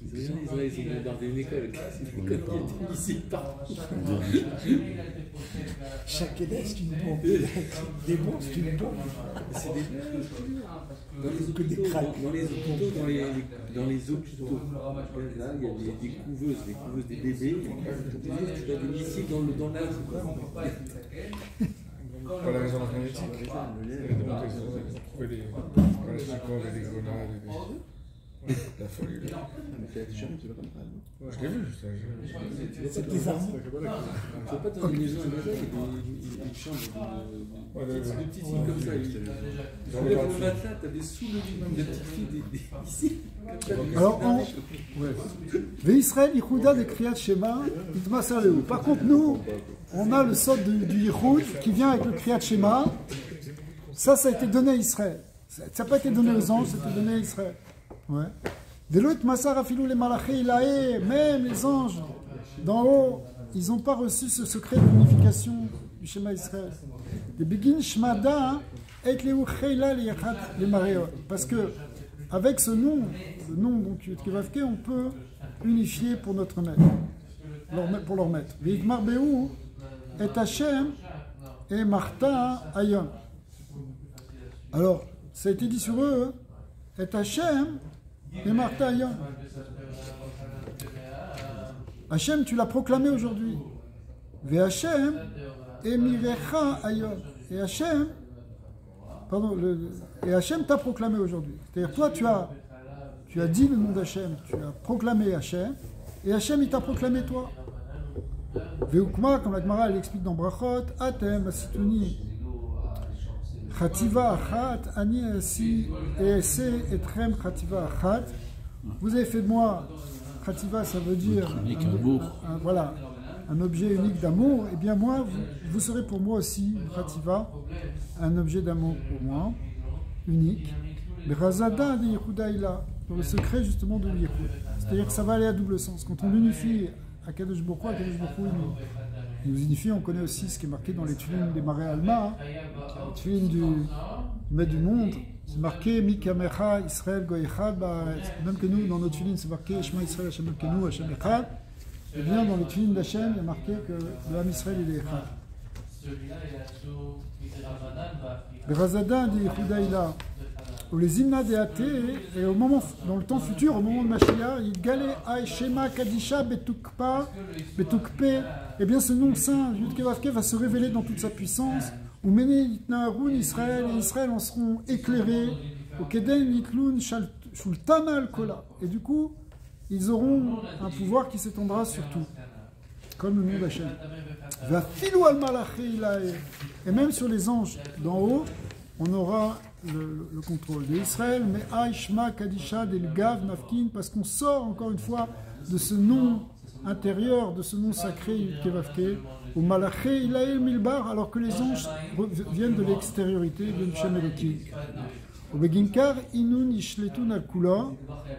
Ils ont bombardé une école. C'est une école qui était ici partout. Chaque élève, c'est une bombe. Des bombes, c'est une bombe. C'est des dans les hôpitaux, dans les hôpitaux, là, il y a des couveuses des bébés. Tu as des missiles dans l'âge. Pas la résonance magnétique. Ils ont trouvé des Kalachnikov et des grenades. La folie. Je l'ai vu, ça. C'est des armes. Tu vois pas dans les maisons à Gaza, il y a une chambre, des petites filles comme ça. Tu lèves le matelas, t'avais sous le lit des petites filles ici. Alors, Israël, Yichouda de Kriyat Shema, Itmasar Lehu. Par contre, nous, on a le sort du Yichoud qui vient avec le Kriyat Shema. Ça a été donné à Israël. Ça n'a pas été donné aux anges, ça a été donné à Israël. Ouais. Même les anges d'en haut, ils n'ont pas reçu ce secret de l'unification du schéma Israël. Parce que avec ce nom, le nom donc Kevavke, on peut unifier pour notre maître, pour leur maître. V'yigmar behu et Hashem et Martha Ayom. Alors, ça a été dit sur eux, et Hashem et Martha Ayom. Hachem, tu l'as proclamé aujourd'hui. Ve Hachem et Mirecha Ayom. Et Hachem, et Hachem t'a proclamé aujourd'hui. C'est-à-dire, toi, tu as dit le nom d'Hachem, tu as proclamé Hachem, et Hachem, il t'a proclamé toi. Veukma, comme la Gemara l'explique dans Brachot, Atem, Asituni, Chativa Achat, Ani Asi, Ese Etrem Chativa Achat. Vous avez fait de moi, Chativa, ça veut dire voilà, un objet unique d'amour. Et bien moi, vous serez pour moi aussi, Chativa, un objet d'amour pour moi, unique. Mais Razada de Yehuda Ila, dans le secret justement de l'Yehoud. C'est-à-dire que ça va aller à double sens. Quand on l'unifie à Kadosh Baruch Hu, nous unifie, on connaît aussi ce qui est marqué dans les tulines des Maré Alma, les tulines du maître du monde, c'est marqué Mikamecha Israël Goyechad, même que nous, dans nos tulines, c'est marqué Shema Israël Hashem Elkenu Hashem Echad. Et bien dans les tulines d'Hachem, il y a marqué que le Ham Israël il est Echad. Berazada de Yehuda Ila, ou les Imna de Athée, et au moment, dans le temps futur, au moment de Mashiach, il galait Aï Shema Kadisha Betukpa, Betukpe, et bien ce nom saint, Yud Kevavke, va se révéler dans toute sa puissance, où Mene Yitna Harun Israël, et Israël en seront éclairés, au Keden Yitlun Shultan Al-Kola, et du coup, ils auront un pouvoir qui s'étendra sur tout, comme le nom d'Hachem. Va filou al malachi ilahe, et même sur les anges d'en haut, on aura le contrôle d'Israël, mais Aishma Kadisha del Gav Nafkin, parce qu'on sort encore une fois de ce nom intérieur, de ce nom sacré Kevavke, au Malaché Ilael Milbar, alors que les anges viennent de l'extériorité, viennent de Shem Elokim. Au Beginkar Inun Ishletun al Kula,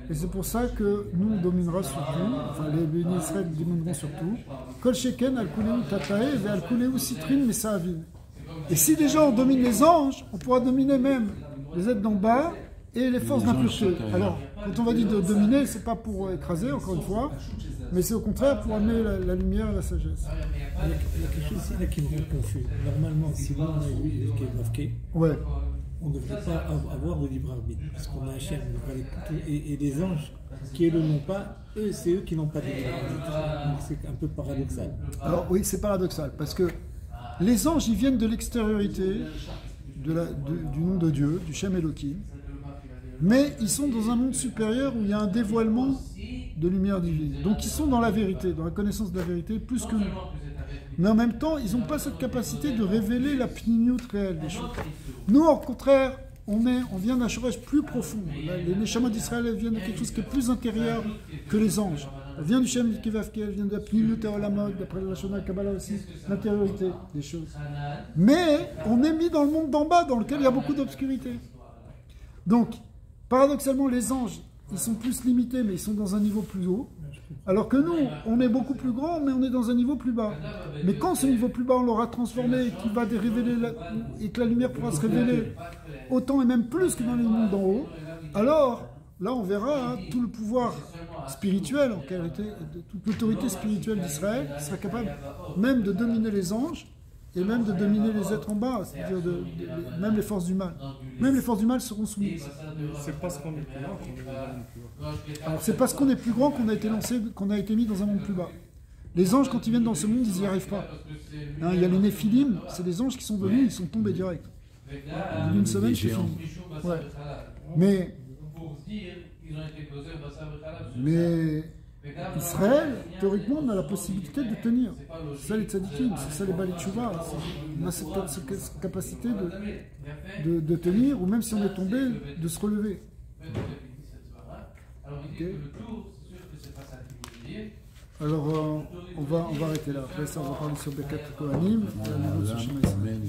et c'est pour ça que nous on dominera sur tout, enfin les bénis Israël domineront sur tout. Kol Sheken al Kuleu Tatae et al Kuleu Citrin Mesaavin. Et si déjà on domine les anges, on pourra dominer même les êtres d'en bas et les forces d'impureté. Alors, quand on va dire de dominer, c'est pas pour écraser, encore une fois, mais c'est au contraire pour amener la lumière et la sagesse. Il y a quelque chose ici là qui me rend confus. Normalement, si vous on a eu Kevavke, Ouais. on ne devrait pas avoir de libre arbitre, parce qu'on a Hachem, et les anges qui ne l'ont pas, eux, c'est eux qui n'ont pas de libre arbitre. Donc c'est un peu paradoxal. Alors oui, c'est paradoxal, parce que les anges, ils viennent de l'extériorité du nom de Dieu, du Shem Elohim, mais ils sont dans un monde supérieur où il y a un dévoilement de lumière divine. Donc ils sont dans la vérité, dans la connaissance de la vérité, plus que nous. mais en même temps, ils n'ont pas cette capacité de révéler la pnimiout réelle des choses. Nous, au contraire, on vient d'un shorèche plus profond. Les Neshamot d'Israël viennent de quelque chose qui est plus intérieur que les anges. Elle vient du Shem Kivavke, elle vient de la pnimiout et Olamot, d'après la Shona Kabbalah aussi, l'intériorité des choses. Mais on est mis dans le monde d'en bas, dans lequel il y a beaucoup d'obscurité. Donc, paradoxalement, les anges, ils sont plus limités, mais ils sont dans un niveau plus haut. Alors que nous, on est beaucoup plus grand, mais on est dans un niveau plus bas. Mais quand ce niveau plus bas, on l'aura transformé, qu'il va révéler et que la lumière pourra se révéler autant et même plus que dans les mondes d'en haut, alors là, on verra tout le pouvoir spirituel, en réalité, toute l'autorité spirituelle d'Israël qui sera capable même de dominer les anges et même de dominer les êtres en bas, c'est-à-dire même les forces du mal. Même les forces du mal seront soumises. C'est parce qu'on est plus grand qu'on est dans un monde plus bas. Alors c'est parce qu'on est plus grand qu'on a été lancé, qu'on a été mis dans un monde plus bas. Les anges, quand ils viennent dans ce monde, ils n'y arrivent pas. Hein, il y a les Néphilim, c'est des anges qui sont venus, ils sont tombés direct. D'une semaine, c'est fini. Ouais. Mais Israël, théoriquement, on a la possibilité de tenir. C'est ça les tzadikim, c'est ça les balei teshuvah. On a cette capacité de tenir, ou même si on est tombé, de se relever. Okay. Alors, on va arrêter là. Après ça, on va parler sur Birkat Kohanim. Amen.